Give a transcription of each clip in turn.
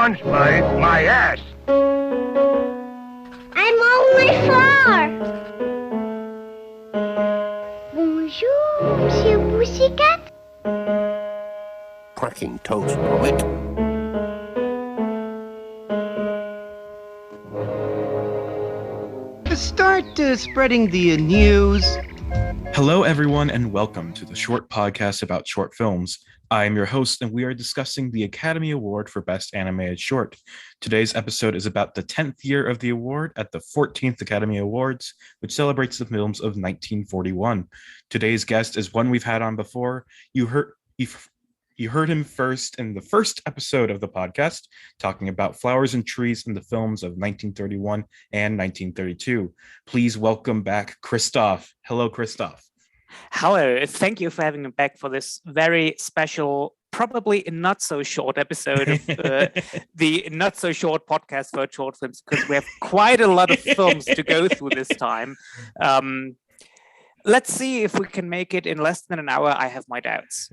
SpongeBob my ass. I'm only 4. Bonjour, Monsieur Pussycat. Cracking toast, Robert. Start spreading the news. Hello, everyone, and welcome to the short podcast about short films. I am your host, and we are discussing the Academy Award for Best Animated Short. Today's episode is about the 10th year of the award at the 14th Academy Awards, which celebrates the films of 1941. Today's guest is one we've had on before. You heard him first in the first episode of the podcast, talking about flowers and trees in the films of 1931 and 1932. Please welcome back Christof. Hello, Christof. Hello, thank you for having me back for this very special, probably not so short episode of the not so short podcast for short films, because we have quite a lot of films to go through this time. Let's see if we can make it in less than an hour. I have my doubts.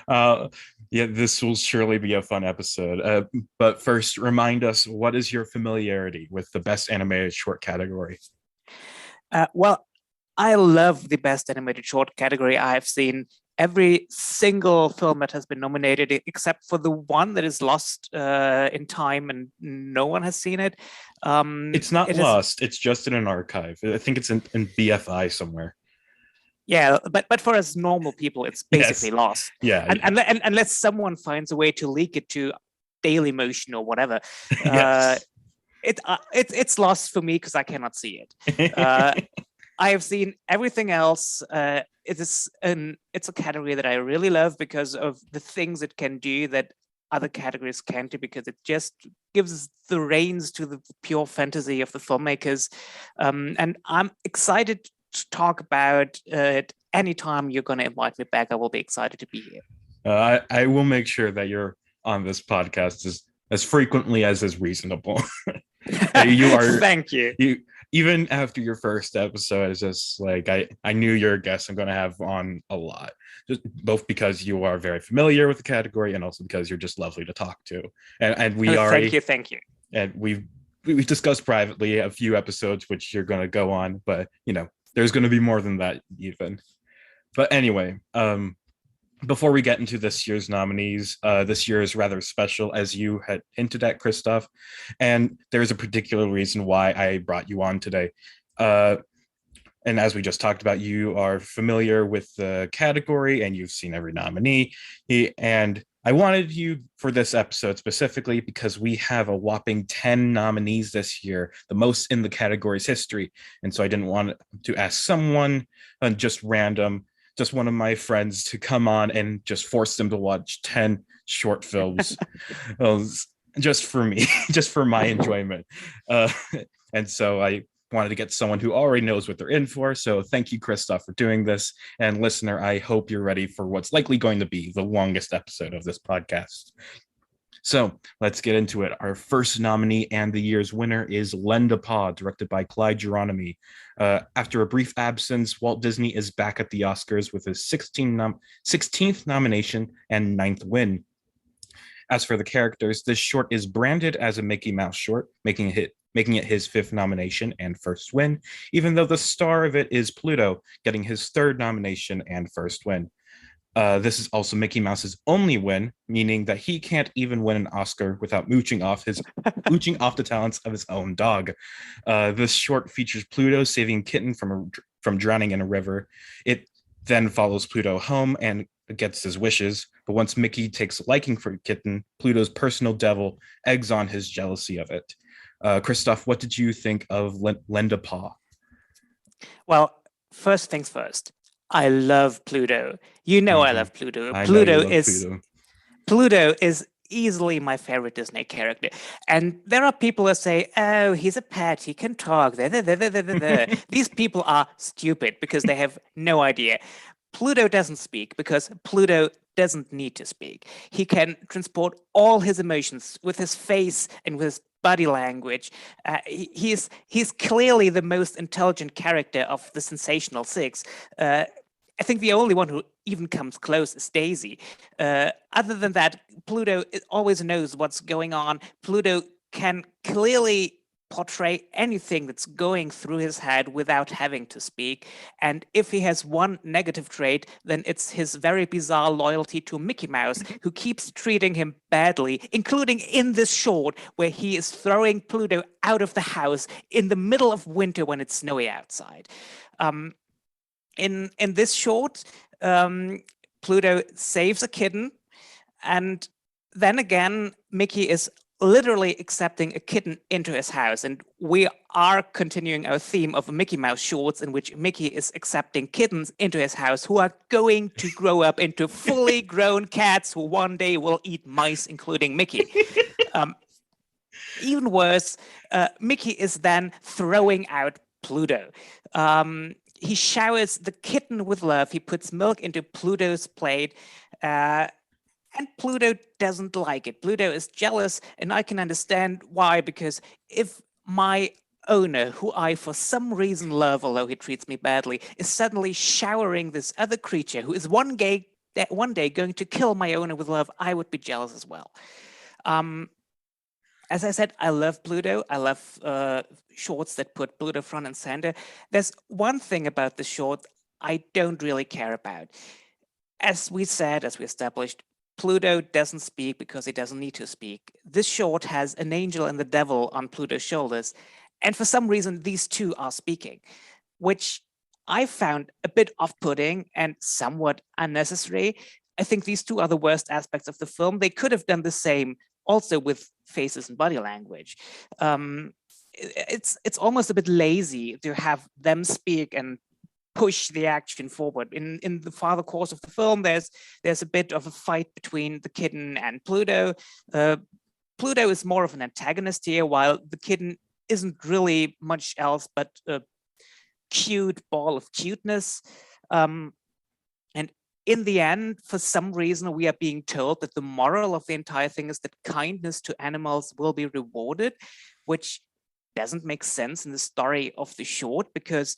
Yeah, this will surely be a fun episode. But first, remind us, what is your familiarity with the Best Animated Short category? Well, I love the Best Animated Short category. I've seen every single film that has been nominated, except for the one that is lost in time and no one has seen it. It's not lost. It's just in an archive. I think it's in BFI somewhere. Yeah, but for us normal people, it's basically lost. Yeah. And unless someone finds a way to leak it to Daily Motion or whatever, Yes. it's lost for me because I cannot see it. I have seen everything else. It's a category that I really love because of the things it can do that other categories can't do, because it just gives the reins to the pure fantasy of the filmmakers. And I'm excited to talk about it. Anytime you're going to invite me back, I will be excited to be here. I will make sure that you're on this podcast as frequently as is reasonable. You are. Thank you. Even after your first episode, it's just like I knew you're a guest I'm going to have on a lot, just both because you are very familiar with the category and also because you're just lovely to talk to. And we are. Thank you. And we've discussed privately a few episodes which you're going to go on, but there's going to be more than that even. But anyway, before we get into this year's nominees, this year is rather special, as you had hinted at, Christof, and there's a particular reason why I brought you on today. And as we just talked about, you are familiar with the category and you've seen every nominee. And I wanted you for this episode specifically because we have a whopping 10 nominees this year, the most in the category's history. And so I didn't want to ask someone just random, just one of my friends, to come on and just force them to watch 10 short films just for me, just for my enjoyment. And so I wanted to get someone who already knows what they're in for. So thank you, Christof, for doing this. And listener, I hope you're ready for what's likely going to be the longest episode of this podcast. So let's get into it. Our first nominee and the year's winner is Lenda Paw, directed by Clyde Geronimi. After a brief absence, Walt Disney is back at the Oscars with his 16th nomination and 9th win. As for the characters, this short is branded as a Mickey Mouse short, making it his 5th nomination and 1st win, even though the star of it is Pluto, getting his 3rd nomination and 1st win. This is also Mickey Mouse's only win, meaning that he can't even win an Oscar without mooching off the talents of his own dog. This short features Pluto saving Kitten from drowning in a river. It then follows Pluto home and gets his wishes. But once Mickey takes a liking for Kitten, Pluto's personal devil eggs on his jealousy of it. Christof, what did you think of Lenda Paw? Well, first things first. I love Pluto. I love Pluto. Pluto is easily my favorite Disney character. And there are people that say, oh, he's a pet, he can talk. These people are stupid because they have no idea. Pluto doesn't speak because Pluto doesn't need to speak. He can transport all his emotions with his face and with his body language. He's clearly the most intelligent character of the Sensational Six. I think the only one who even comes close is Daisy. Other than that, Pluto always knows what's going on. Pluto can clearly portray anything that's going through his head without having to speak. And if he has one negative trait, then it's his very bizarre loyalty to Mickey Mouse, who keeps treating him badly, including in this short where he is throwing Pluto out of the house in the middle of winter when it's snowy outside. In this short, Pluto saves a kitten, and then again, Mickey is literally accepting a kitten into his house. And we are continuing our theme of Mickey Mouse shorts in which Mickey is accepting kittens into his house who are going to grow up into fully grown cats who one day will eat mice, including Mickey. Even worse, Mickey is then throwing out Pluto. He showers the kitten with love. He puts milk into Pluto's plate. And Pluto doesn't like it. Pluto is jealous, and I can understand why, because if my owner, who I for some reason love, although he treats me badly, is suddenly showering this other creature who is one day going to kill my owner with love, I would be jealous as well. As I said, I love Pluto. I love shorts that put Pluto front and center. There's one thing about the short I don't really care about. As we established, Pluto doesn't speak because he doesn't need to speak. This short has an angel and the devil on Pluto's shoulders. And for some reason, these two are speaking, which I found a bit off-putting and somewhat unnecessary. I think these two are the worst aspects of the film. They could have done the same also with faces and body language. It's almost a bit lazy to have them speak and push the action forward. In the farther course of the film, there's a bit of a fight between the kitten and Pluto. Pluto is more of an antagonist here, while the kitten isn't really much else but a cute ball of cuteness. And in the end, for some reason, we are being told that the moral of the entire thing is that kindness to animals will be rewarded, which doesn't make sense in the story of the short, because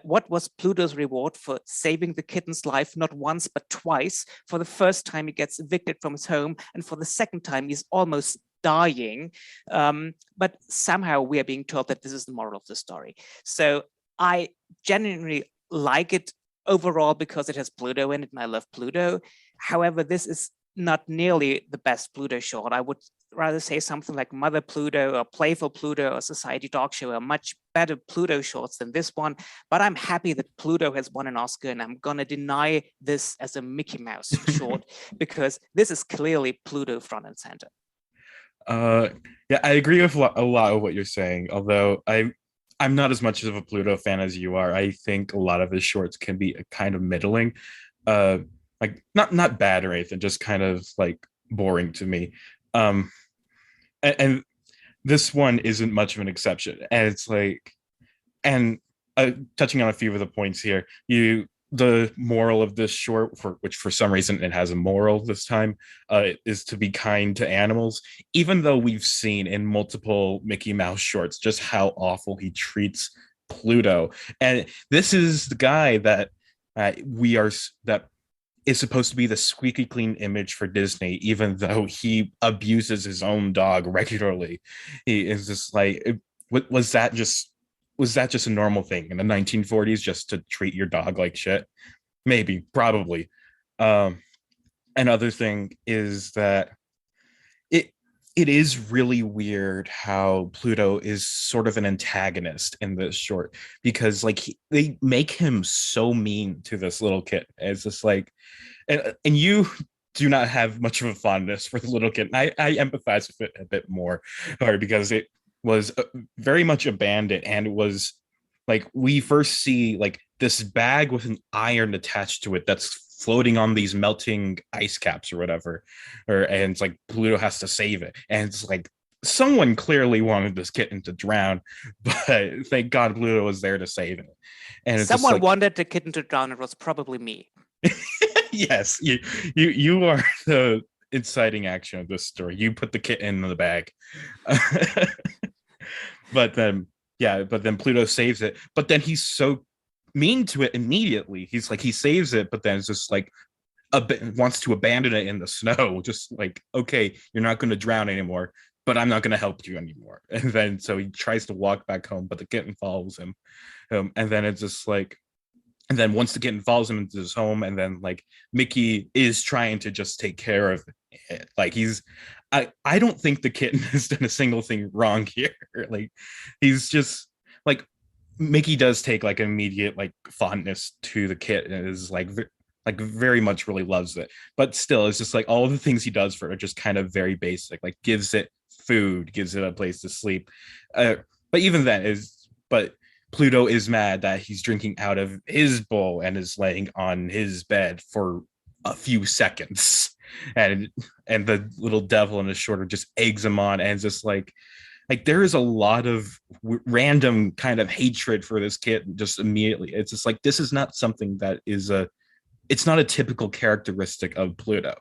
what was Pluto's reward for saving the kitten's life not once but twice? For the first time he gets evicted from his home, and for the second time he's almost dying. But somehow we are being told that this is the moral of the story. So I genuinely like it overall because it has Pluto in it and I love Pluto. However, this is not nearly the best Pluto short. I would rather say something like Mother Pluto or Playful Pluto or Society Dog Show are much better Pluto shorts than this one, but I'm happy that Pluto has won an Oscar, and I'm gonna deny this as a Mickey Mouse short because this is clearly Pluto front and center. Yeah, I agree with a lot of what you're saying, although I'm not as much of a Pluto fan as you are. I think a lot of his shorts can be kind of middling. Like not bad or anything, just kind of like boring to me. And this one isn't much of an exception. And it's like, and touching on a few of the points here, the moral of this short, which for some reason it has a moral this time, is to be kind to animals, even though we've seen in multiple Mickey Mouse shorts just how awful he treats Pluto. And this is the guy that that is supposed to be the squeaky clean image for Disney, even though he abuses his own dog regularly. He is just like, was that just a normal thing in the 1940s, just to treat your dog like shit? Maybe, probably. Another thing is that it is really weird how Pluto is sort of an antagonist in this short, because like they make him so mean to this little kid. It's just like, and you do not have much of a fondness for the little kid. I empathize with it a bit more, because it was very much abandoned, and it was like we first see like this bag with an iron attached to it that's floating on these melting ice caps or whatever, and it's like Pluto has to save it, and it's like someone clearly wanted this kitten to drown, but thank God Pluto was there to save it. And it's someone like, wanted the kitten to drown. It was probably me. Yes, you are the inciting action of this story. You put the kitten in the bag. But then Pluto saves it, but then he's so mean to it immediately. He's like, he saves it, but then it's just like wants to abandon it in the snow. Just like, okay, you're not going to drown anymore, but I'm not going to help you anymore. And then so he tries to walk back home, but the kitten follows him. And then it's just like, and then once the kitten follows him into his home, and then like Mickey is trying to just take care of it. Like I don't think the kitten has done a single thing wrong here. Like he's just like, Mickey does take like immediate like fondness to the kitten and is like very much really loves it, but still it's just like all of the things he does for it are just kind of very basic, like gives it food, gives it a place to sleep, but even then is but Pluto is mad that he's drinking out of his bowl and is laying on his bed for a few seconds, and the little devil in his shorter just eggs him on, and just like there is a lot of random kind of hatred for this kid just immediately. It's just like, this is not something that is it's not a typical characteristic of Pluto.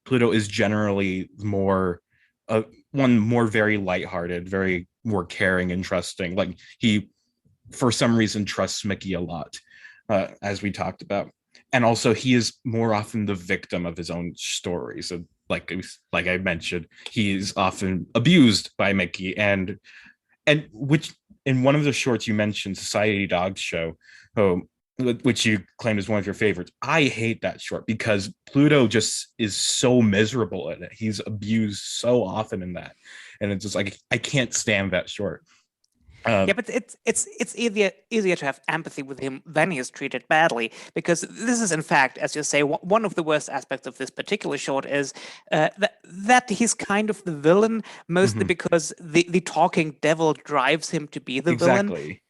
Pluto is generally more one more very lighthearted, very more caring and trusting. Like he, for some reason, trusts Mickey a lot, as we talked about. And also he is more often the victim of his own story. So like I mentioned, he is often abused by Mickey, and which in one of the shorts you mentioned, Society Dog Show, which you claimed is one of your favorites. I hate that short because Pluto just is so miserable in it. He's abused so often in that, and it's just like, I can't stand that short. Yeah, but it's easier to have empathy with him when he is treated badly, because this is, in fact, as you say, one of the worst aspects of this particular short is that he's kind of the villain, mostly because the talking devil drives him to be the villain. Exactly.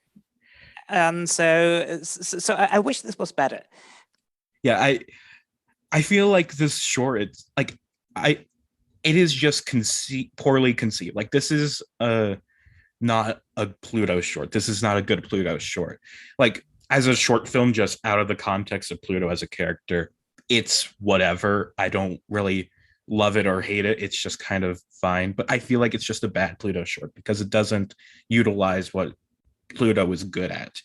And so I wish this was better. Yeah, I feel like this short, it's like it is just poorly conceived. Like this is not a Pluto short. This is not a good Pluto short. Like as a short film, just out of the context of Pluto as a character, it's whatever. I don't really love it or hate it. It's just kind of fine. But I feel like it's just a bad Pluto short because it doesn't utilize what Pluto is good at.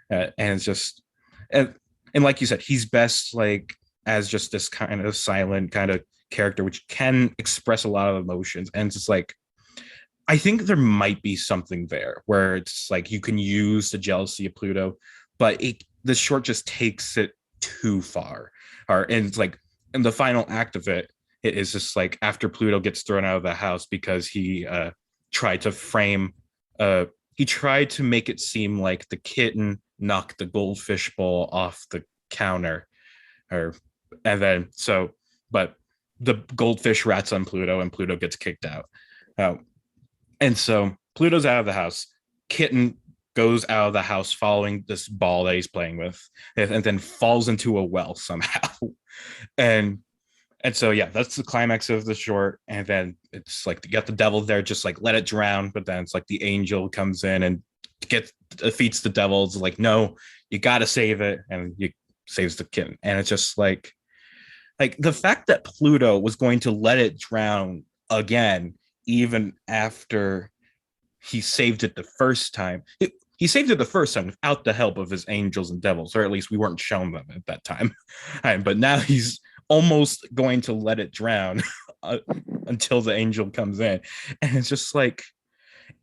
And it's just, and like you said, he's best like as just this kind of silent kind of character, which can express a lot of emotions. And it's just like, I think there might be something there where it's like you can use the jealousy of Pluto, but the short just takes it too far. And it's like in the final act of it, it is just like after Pluto gets thrown out of the house because he tried to make it seem like the kitten knocked the goldfish bowl off the counter, but the goldfish rats on Pluto and Pluto gets kicked out. And so Pluto's out of the house. Kitten goes out of the house following this ball that he's playing with, and then falls into a well somehow. And so, yeah, that's the climax of the short. And then it's like, you got the devil there, just like let it drown. But then it's like the angel comes in and defeats the devil. It's like, no, you got to save it. And you saves the kitten. And it's just like the fact that Pluto was going to let it drown again, even after he saved it the first time. He saved it the first time without the help of his angels and devils, or at least we weren't shown them at that time. But now he's almost going to let it drown until the angel comes in. And it's just like,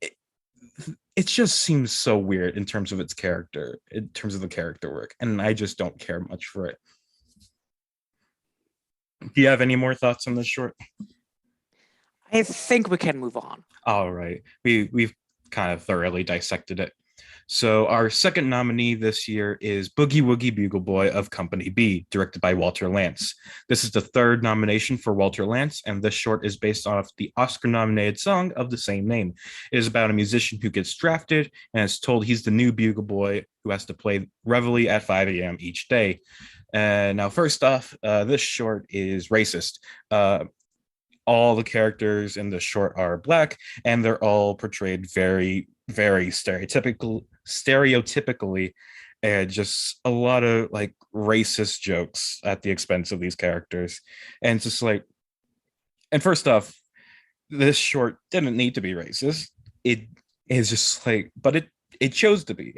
it just seems so weird in terms of its character, in terms of the character work. And I just don't care much for it. Do you have any more thoughts on this short? I think we can move on. All right. We've kind of thoroughly dissected it. So our second nominee this year is Boogie Woogie Bugle Boy of Company B, directed by Walter Lantz. This is the third nomination for Walter Lantz, and this short is based off the Oscar-nominated song of the same name. It is about a musician who gets drafted and is told he's the new Bugle Boy who has to play Reveille at 5 a.m. each day. Now, first off, this short is racist. All the characters in the short are Black, and they're all portrayed very, very stereotypically, and just a lot of like racist jokes at the expense of these characters. And it's just like, and first off, this short didn't need to be racist. It is just like, but it chose to be.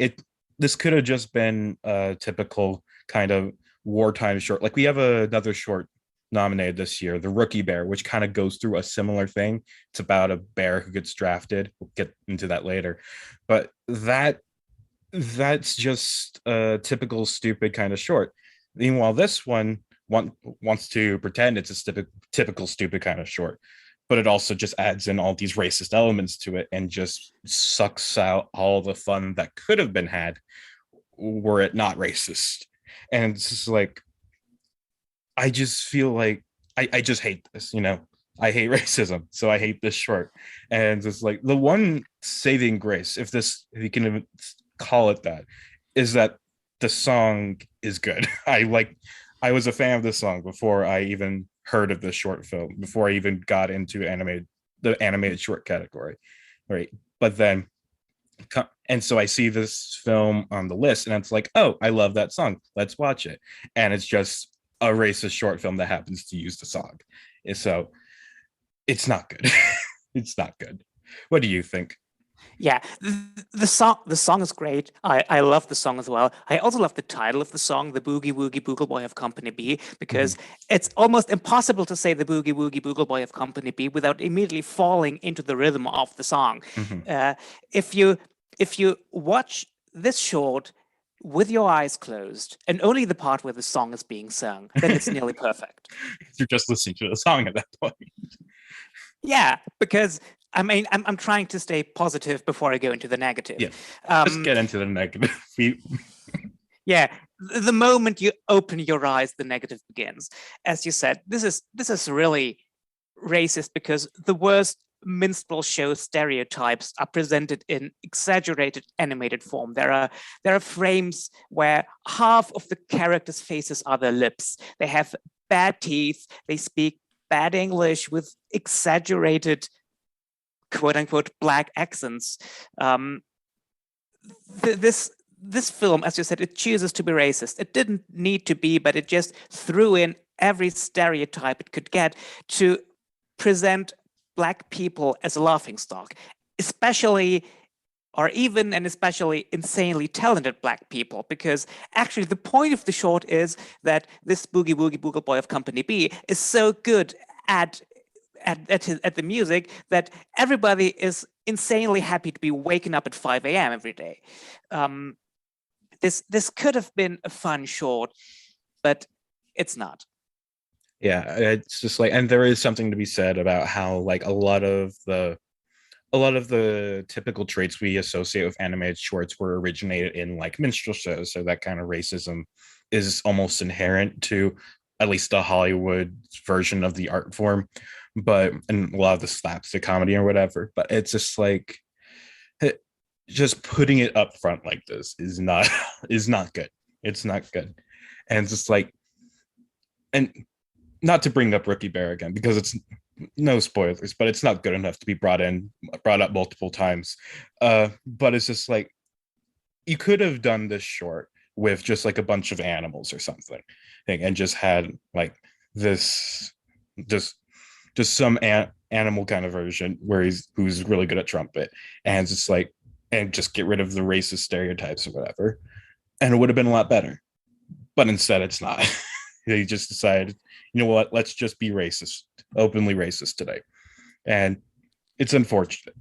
this could have just been a typical kind of wartime short. Like we have another short nominated this year, The Rookie Bear, which kind of goes through a similar thing. It's about a bear who gets drafted. We'll get into that later. But that's just a typical stupid kind of short. Meanwhile, this one wants to pretend it's a typical stupid kind of short, but it also just adds in all these racist elements to it and just sucks out all the fun that could have been had were it not racist. And it's just like, I just feel like I just hate this, I hate racism, so I hate this short. And it's like the one saving grace, if you can even call it that, is that the song is good. I was a fan of this song before I even heard of this short film, before I even got into the animated short category, right? But then, and so I see this film on the list, and it's like, oh, I love that song. Let's watch it. And it's just a racist short film that happens to use the song. And so it's not good. It's not good. What do you think? Yeah, the song is great. I love the song as well. I also love the title of the song, The Boogie Woogie Bugle Boy of Company B, because it's almost impossible to say The Boogie Woogie Bugle Boy of Company B without immediately falling into the rhythm of the song. If you watch this short with your eyes closed and only the part where the song is being sung, then it's nearly perfect. You're just listening to the song at that point. Yeah, because I mean, I'm trying to stay positive before I go into the negative. Yeah, let's get into the negative. Yeah, the moment you open your eyes, the negative begins. As you said, this is really racist because the worst minstrel show stereotypes are presented in exaggerated animated form. There are frames where half of the characters' faces are their lips. They have bad teeth. They speak bad English with exaggerated quote unquote black accents. This film, as you said, it chooses to be racist. It didn't need to be, but it just threw in every stereotype it could get to present Black people as a laughingstock, especially insanely talented Black people, because actually the point of the short is that this Boogie Woogie Bugle Boy of Company B is so good at the music that everybody is insanely happy to be waking up at 5 a.m. every day. This could have been a fun short, but it's not. Yeah, it's just like, and there is something to be said about how like a lot of the typical traits we associate with animated shorts were originated in like minstrel shows, so that kind of racism is almost inherent to at least the Hollywood version of the art form, but and a lot of the slapstick comedy or whatever. But it's just like, just putting it up front like this is not good. It's not good. And it's just like, and not to bring up Rookie Bear again because it's no spoilers, but it's not good enough to be brought up multiple times. But it's just like, you could have done this short with just like a bunch of animals or something, and just had like this just some animal kind of version where who's really good at trumpet, and just like, and just get rid of the racist stereotypes or whatever, and it would have been a lot better. But instead it's not. They just decided, you know what, let's just be racist, openly racist today. And it's unfortunate.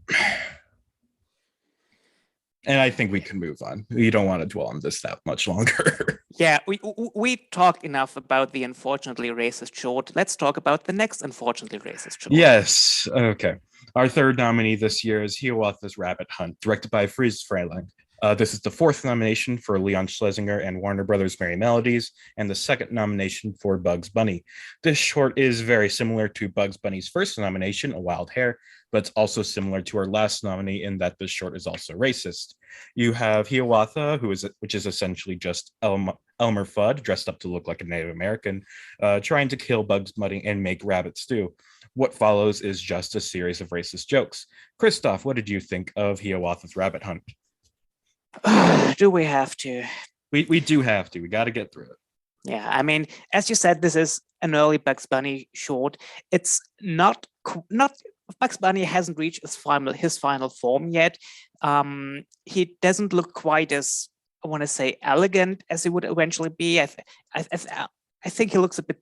And I think we can move on. We don't want to dwell on this that much longer. Yeah, we talked enough about the unfortunately racist short. Let's talk about the next unfortunately racist short. Yes. Okay. Our third nominee this year is Hiawatha's Rabbit Hunt, directed by Friese Freyland. This is the fourth nomination for Leon Schlesinger and Warner Brothers Merry Melodies, and the second nomination for Bugs Bunny. This short is very similar to Bugs Bunny's first nomination, A Wild Hare, but it's also similar to our last nominee in that this short is also racist. You have Hiawatha, which is essentially just Elmer Fudd dressed up to look like a Native American, trying to kill Bugs Bunny and make rabbit stew. What follows is just a series of racist jokes. Christof, what did you think of Hiawatha's Rabbit Hunt? Do we have to? We do have to. We got to get through it. Yeah, I mean, as you said, this is an early Bugs Bunny short. It's not Bugs Bunny hasn't reached his final form yet. He doesn't look quite as want to say elegant as he would eventually be. I think he looks a bit.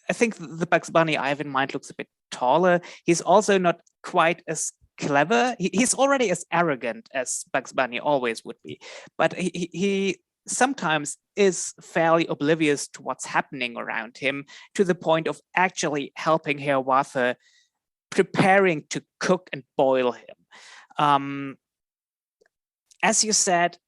I think the Bugs Bunny I have in mind looks a bit taller. He's also not quite as clever. He's already as arrogant as Bugs Bunny always would be, but he sometimes is fairly oblivious to what's happening around him, to the point of actually helping Hiawatha, preparing to cook and boil him. As you said,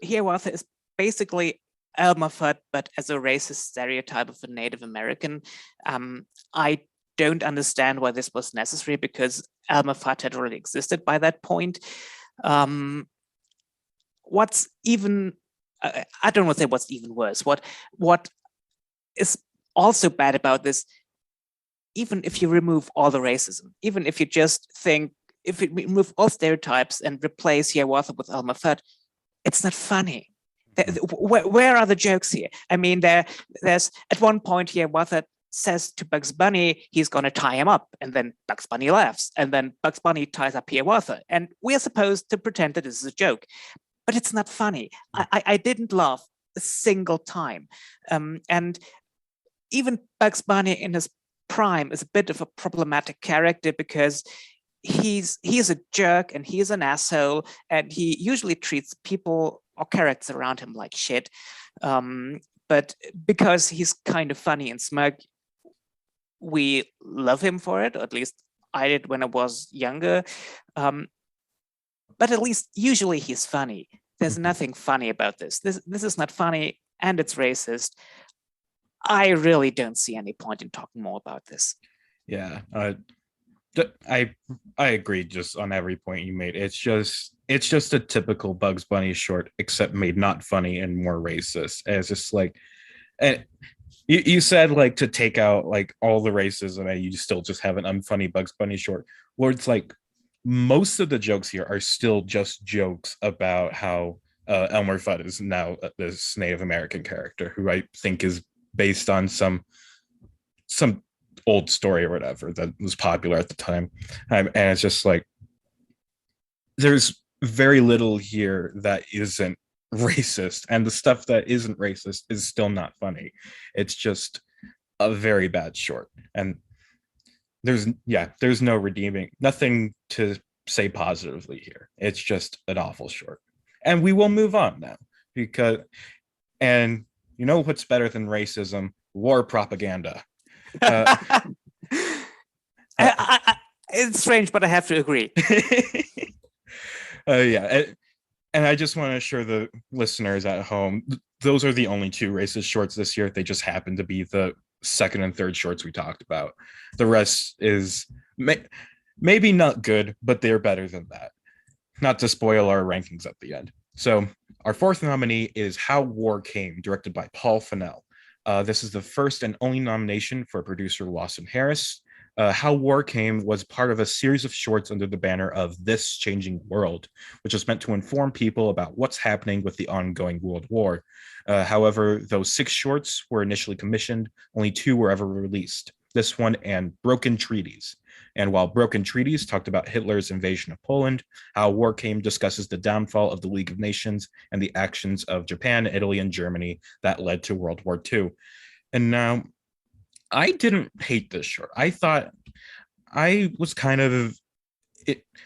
Hiawatha is basically Elmer Fudd, but as a racist stereotype of a Native American. I don't understand why this was necessary, because Elmer Fudd had already existed by that point. What's even, I don't want to say what's even worse. What is also bad about this, even if you remove all the racism, even if you just think, if you remove all stereotypes and replace Hiawatha with Elmer Fudd, it's not funny. Where are the jokes here? I mean, there's at one point Hiawatha says to Bugs Bunny he's going to tie him up, and then Bugs Bunny laughs, and then Bugs Bunny ties up Hiawatha, and we're supposed to pretend that this is a joke, but it's not funny. I didn't laugh a single time, and even Bugs Bunny in his prime is a bit of a problematic character, because he's a jerk and he's an asshole, and he usually treats people or characters around him like shit. But because he's kind of funny and smug, we love him for it, or at least I did when I was younger. But at least usually he's funny. There's nothing funny about this. This is not funny, and it's racist. I really don't see any point in talking more about this. Yeah, I agree just on every point you made. It's just a typical Bugs Bunny short, except made not funny and more racist. And it's just like, and you said like to take out like all the racism and you still just have an unfunny Bugs Bunny short. Where it's like most of the jokes here are still just jokes about how Elmer Fudd is now this Native American character who I think is based on some old story or whatever that was popular at the time. And it's just like, there's very little here that isn't racist, and the stuff that isn't racist is still not funny. It's just a very bad short, and there's no redeeming, nothing to say positively here. It's just an awful short, and we will move on now, because, and you know what's better than racism? War propaganda. It's strange, but I have to agree. Yeah, and I just want to assure the listeners at home, those are the only two racist shorts this year. They just happen to be the second and third shorts we talked about. The rest is maybe not good, but they're better than that. Not to spoil our rankings at the end. So our fourth nominee is How War Came, directed by Paul Fennell. This is the first and only nomination for producer Lawson Harris. How War Came was part of a series of shorts under the banner of This Changing World, which was meant to inform people about what's happening with the ongoing World War. However, those 6 shorts were initially commissioned, only 2 were ever released. This one and Broken Treaties. And while Broken Treaties talked about Hitler's invasion of Poland, How War Came discusses the downfall of the League of Nations and the actions of Japan, Italy, and Germany that led to World War II. And now, I didn't hate this short. I thought I was kind of,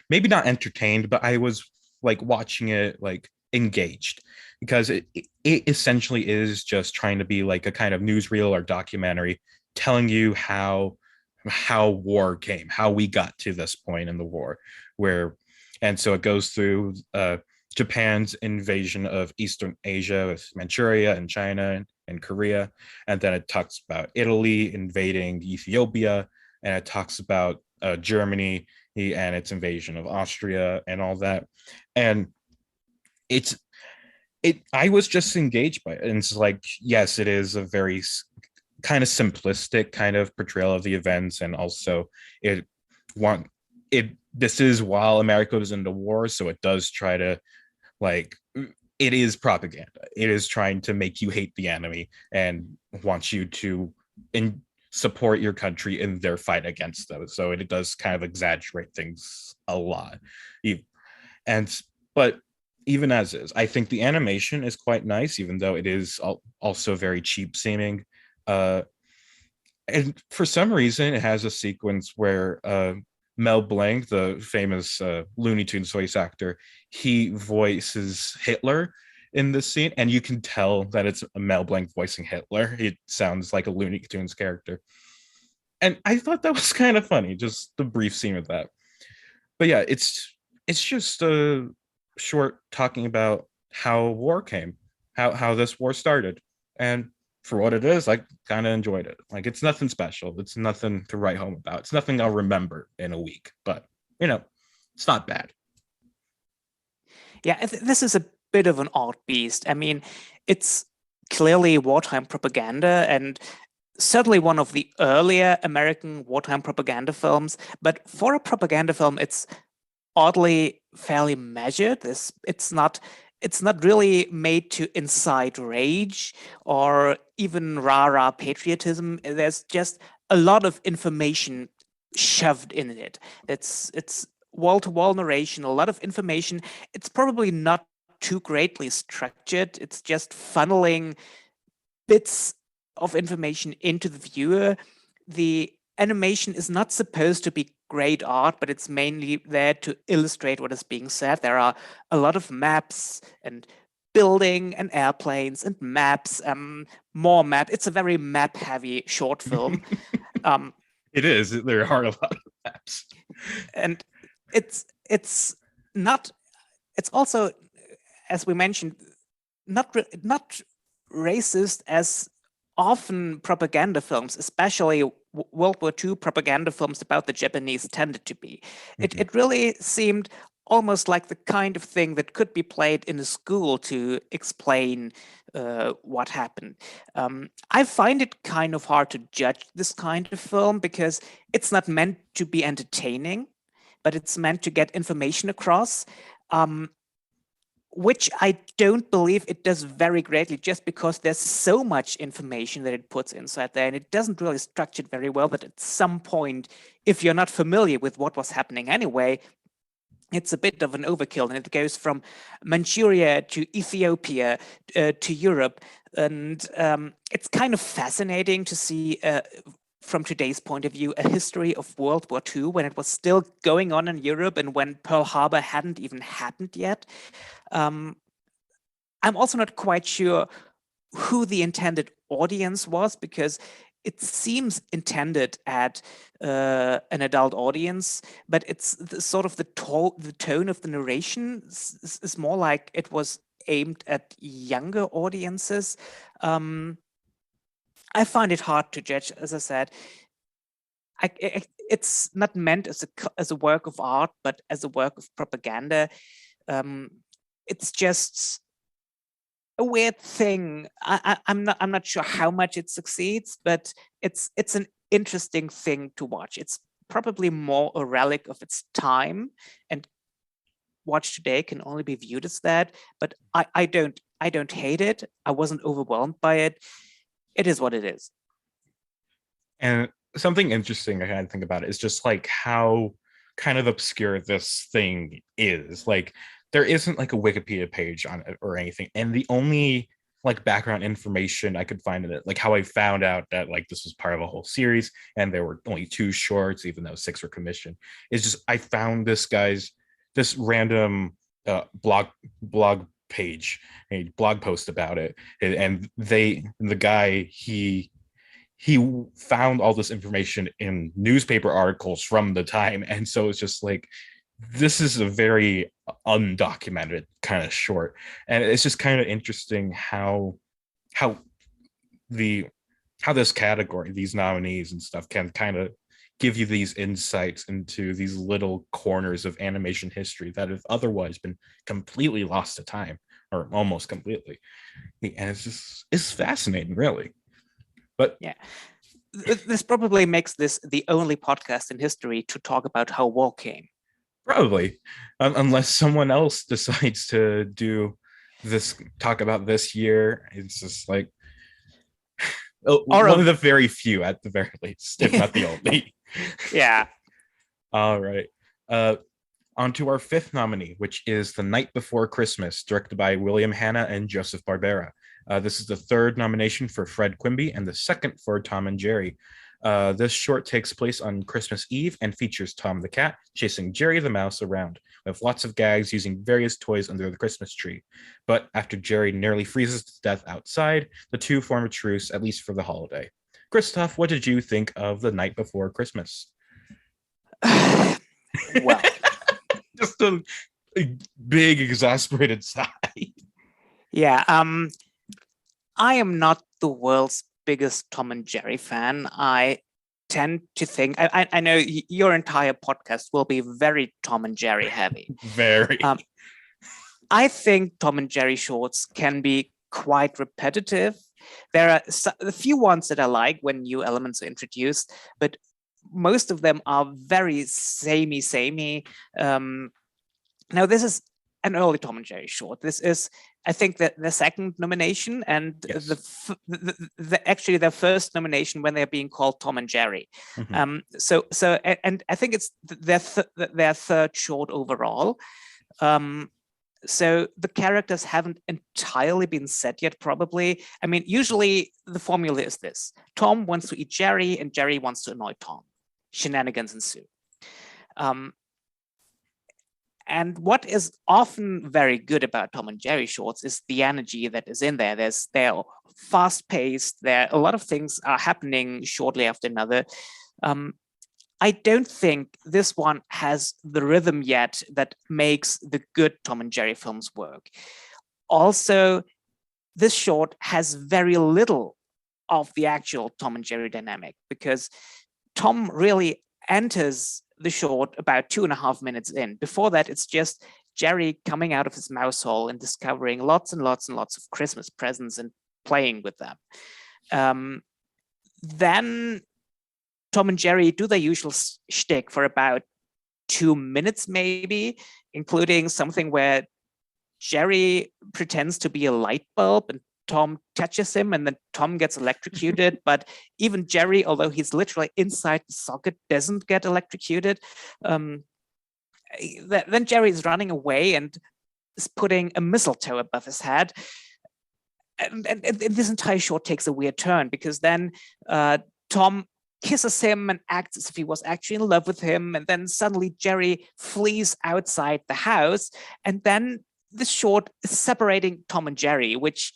maybe not entertained, but I was like watching it like engaged, because it essentially is just trying to be like a kind of newsreel or documentary telling you how war came, how we got to this point in the war, and so it goes through Japan's invasion of Eastern Asia with Manchuria and China and Korea, and then it talks about Italy invading Ethiopia, and it talks about Germany and its invasion of Austria and all that, and I was just engaged by it, and it's like, yes, it is a very kind of simplistic kind of portrayal of the events, and also this is while America was in the war, so it does try to, like, it is propaganda. It is trying to make you hate the enemy and wants you to support your country in their fight against them. So it does kind of exaggerate things a lot. But even as is. I think the animation is quite nice, even though it is also very cheap seeming. And for some reason, it has a sequence where Mel Blanc, the famous Looney Tunes voice actor, he voices Hitler in this scene, and you can tell that it's Mel Blanc voicing Hitler. It sounds like a Looney Tunes character. And I thought that was kind of funny, just the brief scene with that. But yeah, it's just a short talking about how war came, how this war started. And for what it is, I kind of enjoyed it. Like, it's nothing special. It's nothing to write home about. It's nothing I'll remember in a week, but it's not bad. Yeah, this is a bit of an odd beast. I mean, it's clearly wartime propaganda and certainly one of the earlier American wartime propaganda films. But for a propaganda film, it's oddly fairly measured. It's not really made to incite rage or even rah-rah patriotism. There's just a lot of information shoved in it. It's wall-to-wall narration, a lot of information. It's probably not too greatly structured. It's just funneling bits of information into the viewer. The animation is not supposed to be great art, but it's mainly there to illustrate what is being said. There are a lot of maps and building and airplanes and maps, more map. It's a very map-heavy short film. It is. There are a lot of maps. And it's also, as we mentioned, not racist as often propaganda films, especially World War II propaganda films about the Japanese, tended to be. Mm-hmm. It really seemed almost like the kind of thing that could be played in a school to explain what happened. I find it kind of hard to judge this kind of film because it's not meant to be entertaining, but it's meant to get information across. Which I don't believe it does very greatly, just because there's so much information that it puts inside there, and it doesn't really structure it very well. But at some point, if you're not familiar with what was happening anyway, it's a bit of an overkill, and it goes from Manchuria to Ethiopia to Europe, and it's kind of fascinating to see from today's point of view, a history of World War II when it was still going on in Europe and when Pearl Harbor hadn't even happened yet. I'm also not quite sure who the intended audience was, because it seems intended at an adult audience, but it's the tone of the narration is more like it was aimed at younger audiences. I find it hard to judge. As I said, it's not meant as a work of art, but as a work of propaganda. It's just a weird thing. I'm not sure how much it succeeds, but it's an interesting thing to watch. It's probably more a relic of its time, and watch today can only be viewed as that. But I don't hate it. I wasn't overwhelmed by it. It is what it is. And something interesting I kind of think about it is just like how kind of obscure this thing is. Like, there isn't like a Wikipedia page on it or anything. And the only like background information I could find in it, like how I found out that like this was part of a whole series and there were only 2 shorts, even though 6 were commissioned, is just I found this random blog page, a blog post about it, and the guy he found all this information in newspaper articles from the time, and so it's just like, this is a very undocumented kind of short, and it's just kind of interesting how this category, these nominees and stuff, can kind of give you these insights into these little corners of animation history that have otherwise been completely lost to time, or almost completely. And it's fascinating, really. But yeah, this probably makes this the only podcast in history to talk about how war came. Probably, unless someone else decides to talk about this year. It's just like one of the very few, at the very least, if not the only. Yeah. All right. On to our fifth nominee, which is The Night Before Christmas, directed by William Hanna and Joseph Barbera. This is the third nomination for Fred Quimby and the second for Tom and Jerry. This short takes place on Christmas Eve and features Tom the cat chasing Jerry the mouse around, with lots of gags using various toys under the Christmas tree. But after Jerry nearly freezes to death outside, the two form a truce, at least for the holiday. Christof, what did you think of The Night Before Christmas? Well, Just a big, exasperated sigh. yeah. I am not the world's biggest Tom and Jerry fan. I tend to think I know your entire podcast will be very Tom and Jerry heavy. Very. I think Tom and Jerry shorts can be quite repetitive. There are a few ones that I like when new elements are introduced, but most of them are very samey. Now, this is an early Tom and Jerry short. This is, I think, that the second nomination, and Yes. actually their first nomination when they're being called Tom and Jerry. Mhm. And I think it's their third short overall. So the characters haven't entirely been set yet, probably. I mean, usually the formula is this: Tom wants to eat Jerry, and Jerry wants to annoy Tom. Shenanigans ensue. And what is often very good about Tom and Jerry shorts is the energy that is in there. They're fast paced. A lot of things are happening shortly after another. I don't think this one has the rhythm yet that makes the good Tom and Jerry films work. Also, this short has very little of the actual Tom and Jerry dynamic, because Tom really enters the short about 2.5 minutes in. Before that, it's just Jerry coming out of his mouse hole and discovering lots and lots and lots of Christmas presents and playing with them. Then Tom and Jerry do their usual shtick for about 2 minutes, maybe, including something where Jerry pretends to be a light bulb and Tom touches him and then Tom gets electrocuted. But even Jerry, although he's literally inside the socket, doesn't get electrocuted. Then Jerry is running away and is putting a mistletoe above his head. And this entire short takes a weird turn, because then Tom kisses him and acts as if he was actually in love with him. And then suddenly Jerry flees outside the house. And then this short is separating Tom and Jerry, which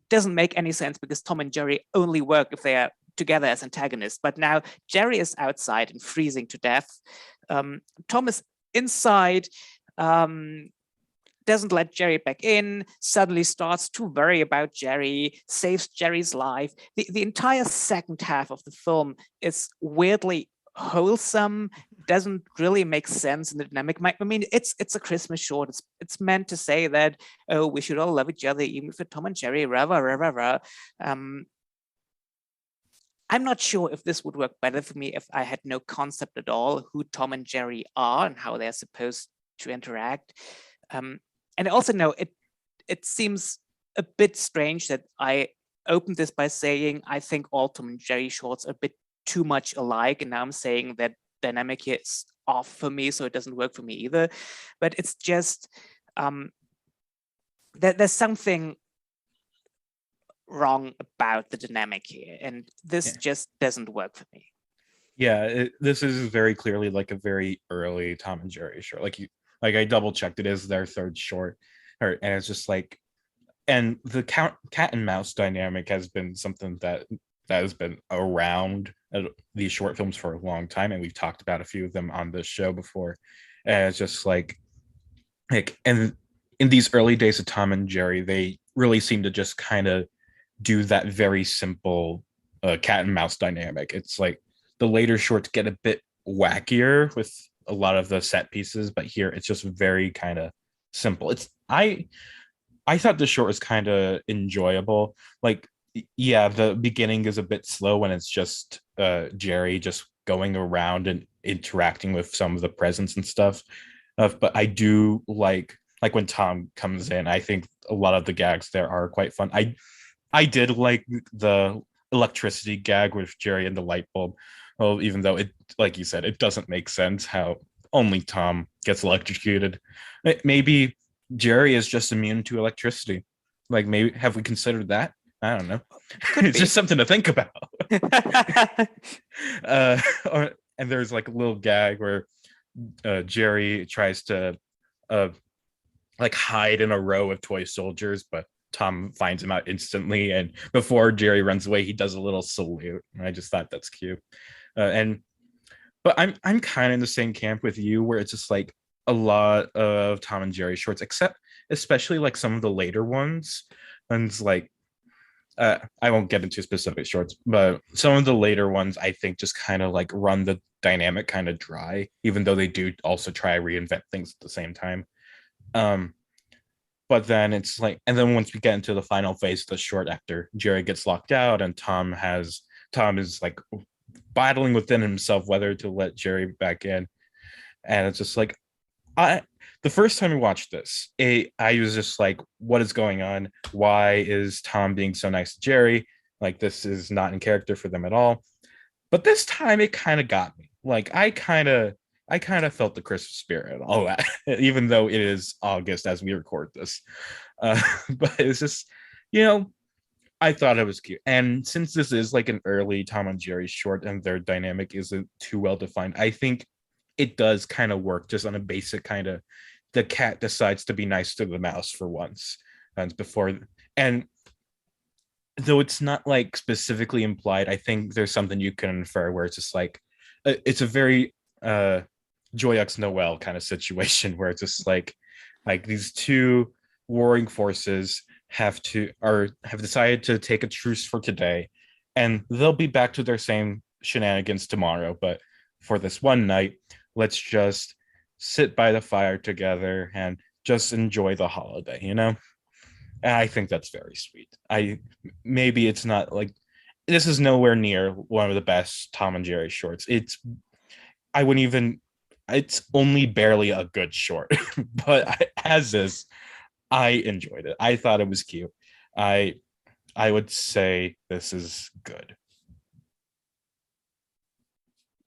doesn't make any sense, because Tom and Jerry only work if they are together as antagonists. But now Jerry is outside and freezing to death. Tom is inside, doesn't let Jerry back in, suddenly starts to worry about Jerry, saves Jerry's life. The entire second half of the film is weirdly wholesome, doesn't really make sense in the dynamic. I mean, it's a Christmas short. It's meant to say that, oh, we should all love each other, even if we're Tom and Jerry, rah, rah, rah, rah, rah. I'm not sure if this would work better for me if I had no concept at all who Tom and Jerry are and how they're supposed to interact. And I also know it seems a bit strange that I opened this by saying I think all Tom and Jerry shorts are a bit too much alike, and now I'm saying that dynamic here is off for me, so it doesn't work for me either. But it's just there's something wrong about the dynamic here, and this just doesn't work for me. Yeah, this is very clearly like a very early Tom and Jerry short. Like I double checked, it is their third short, and it's just like, and the cat and mouse dynamic has been something that has been around these short films for a long time, and we've talked about a few of them on this show before. And it's just like, and in these early days of Tom and Jerry, they really seem to just kind of do that very simple cat and mouse dynamic. It's like the later shorts get a bit wackier with a lot of the set pieces, but here it's just very kind of simple. I thought the short was kind of enjoyable. Like, yeah, the beginning is a bit slow when it's just Jerry just going around and interacting with some of the presents and stuff. But I do like when Tom comes in, I think a lot of the gags there are quite fun. I did like the electricity gag with Jerry and the light bulb. Well, even though it, like you said, it doesn't make sense how only Tom gets electrocuted. Maybe Jerry is just immune to electricity. Like, maybe have we considered that? I don't know. It's just something to think about. And there's like a little gag where Jerry tries to like hide in a row of toy soldiers, but Tom finds him out instantly. And before Jerry runs away, he does a little salute. I just thought that's cute. But I'm kind of in the same camp with you, where it's just like a lot of Tom and Jerry shorts, except especially like some of the later ones. And it's like, I won't get into specific shorts, but some of the later ones I think just kind of like run the dynamic kind of dry, even though they do also try to reinvent things at the same time. But then it's like, and then once we get into the final phase of the short, after Jerry gets locked out and Tom is like battling within himself whether to let Jerry back in. And it's just like, the first time we watched this, I was just like, what is going on? Why is Tom being so nice to Jerry? Like, this is not in character for them at all. But this time it kind of got me. Like, I kind of felt the Christmas spirit and all that, even though it is August as we record this. But it's just, I thought it was cute. And since this is like an early Tom and Jerry short and their dynamic isn't too well defined, I think it does kind of work just on a basic kind of, the cat decides to be nice to the mouse for once. And though it's not like specifically implied, I think there's something you can infer where it's just like, it's a very Joy X Noel kind of situation where it's just like these two warring forces have decided to take a truce for today, and they'll be back to their same shenanigans tomorrow. But for this one night, let's just sit by the fire together and just enjoy the holiday, And I think that's very sweet. Maybe it's not like, this is nowhere near one of the best Tom and Jerry shorts. It's only barely a good short, but as is, I enjoyed it. I thought it was cute. I would say this is good.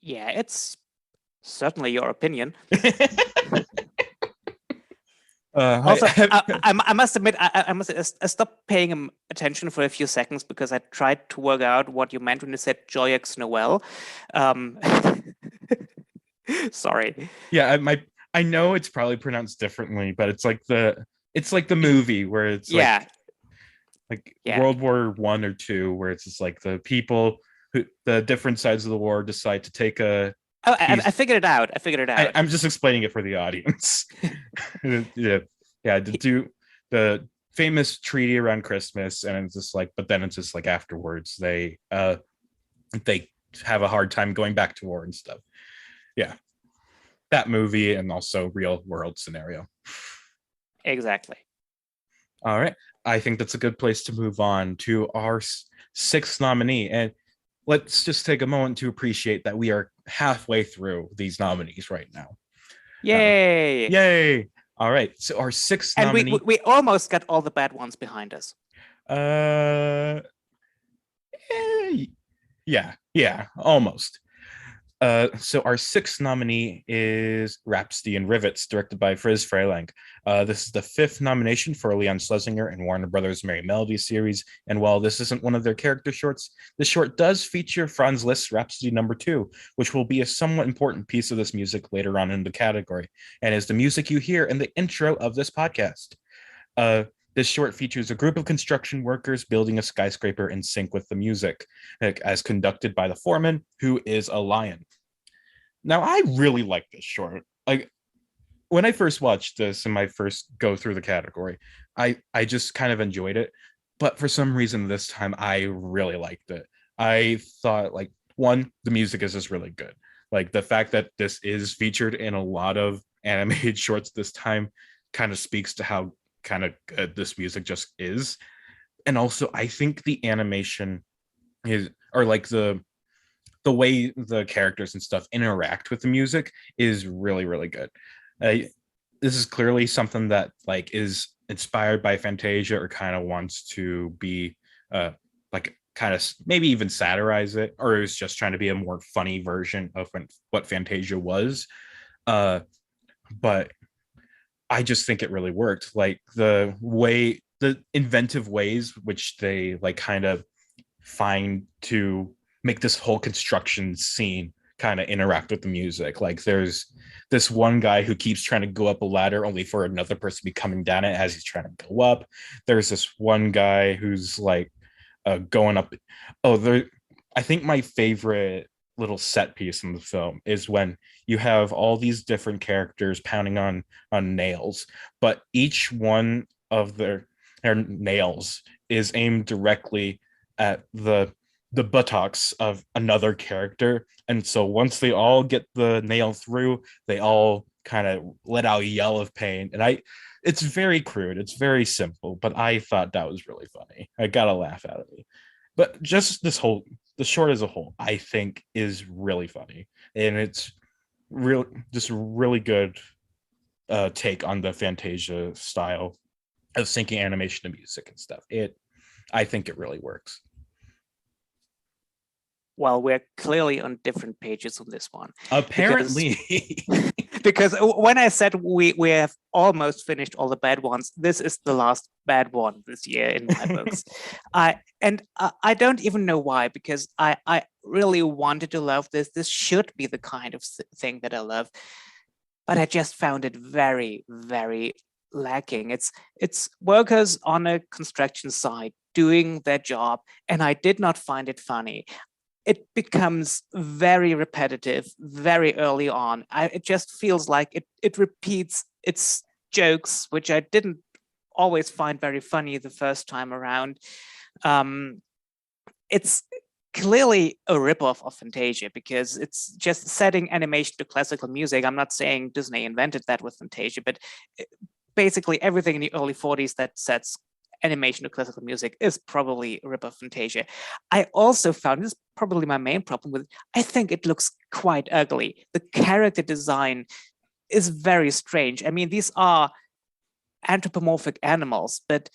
Yeah, it's certainly your opinion. Also, I must admit, I stopped paying attention for a few seconds because I tried to work out what you meant when you said Joy X Noel. Sorry. Yeah, I know it's probably pronounced differently, but it's like the movie where it's like World War I or II, where it's just like the people who the different sides of the war decide to take a. Oh, I figured it out. I'm just explaining it for the audience. To do the famous treaty around Christmas, and it's just like, but then it's just like afterwards they have a hard time going back to war and stuff. Yeah, that movie, and also real world scenario. Exactly. All right, I think that's a good place to move on to our sixth nominee, and let's just take a moment to appreciate that we are halfway through these nominees right now. Yay! Yay! All right, so our sixth nominee, and we almost got all the bad ones behind us. Yeah, almost. So our sixth nominee is Rhapsody and Rivets, directed by Friz Freleng. This is the fifth nomination for Leon Schlesinger and Warner Brothers' Merry Melody series. And while this isn't one of their character shorts, the short does feature Franz Liszt's Rhapsody No. 2, which will be a somewhat important piece of this music later on in the category, and is the music you hear in the intro of this podcast. This short features a group of construction workers building a skyscraper in sync with the music, as conducted by the foreman, who is a lion. Now, I really like this short. Like, when I first watched this in my first go through the category, I just kind of enjoyed it. But for some reason this time, I really liked it. I thought, like, one, the music is just really good. Like, the fact that this is featured in a lot of animated shorts this time kind of speaks to how kind of good this music just is. And also, I think the animation or like the way the characters and stuff interact with the music is really, really good. This is clearly something that like is inspired by Fantasia, or kind of wants to be like kind of maybe even satirize it, or is just trying to be a more funny version of what Fantasia was. uh but I just think it really worked. Like the inventive ways which they like kind of find to make this whole construction scene kind of interact with the music. Like there's this one guy who keeps trying to go up a ladder only for another person to be coming down it as he's trying to go up. There's this one guy who's like going up. Oh, there. I think my favorite little set piece in the film is when you have all these different characters pounding on nails, but each one of their nails is aimed directly at the buttocks of another character. And so once they all get the nail through, they all kind of let out a yell of pain. And it's very crude, it's very simple, but I thought that was really funny. I got a laugh out of it. But just the short as a whole, I think is really funny. And it's just a really good take on the Fantasia style of syncing animation to music and stuff. I think it really works. Well, we're clearly on different pages on this one. Apparently. Because when I said we have almost finished all the bad ones, this is the last bad one this year in my books. I don't even know why, because I really wanted to love this. This should be the kind of thing that I love. But I just found it very, very lacking. It's workers on a construction site doing their job, and I did not find it funny. It becomes very repetitive very early on. It just feels like it repeats its jokes, which I didn't always find very funny the first time around. It's clearly a ripoff of Fantasia because it's just setting animation to classical music. I'm not saying Disney invented that with Fantasia, but basically everything in the early 40s that sets animation to classical music is probably a rip of Fantasia. I also found, this is probably my main problem with it, I think it looks quite ugly. The character design is very strange. I mean, these are anthropomorphic animals, but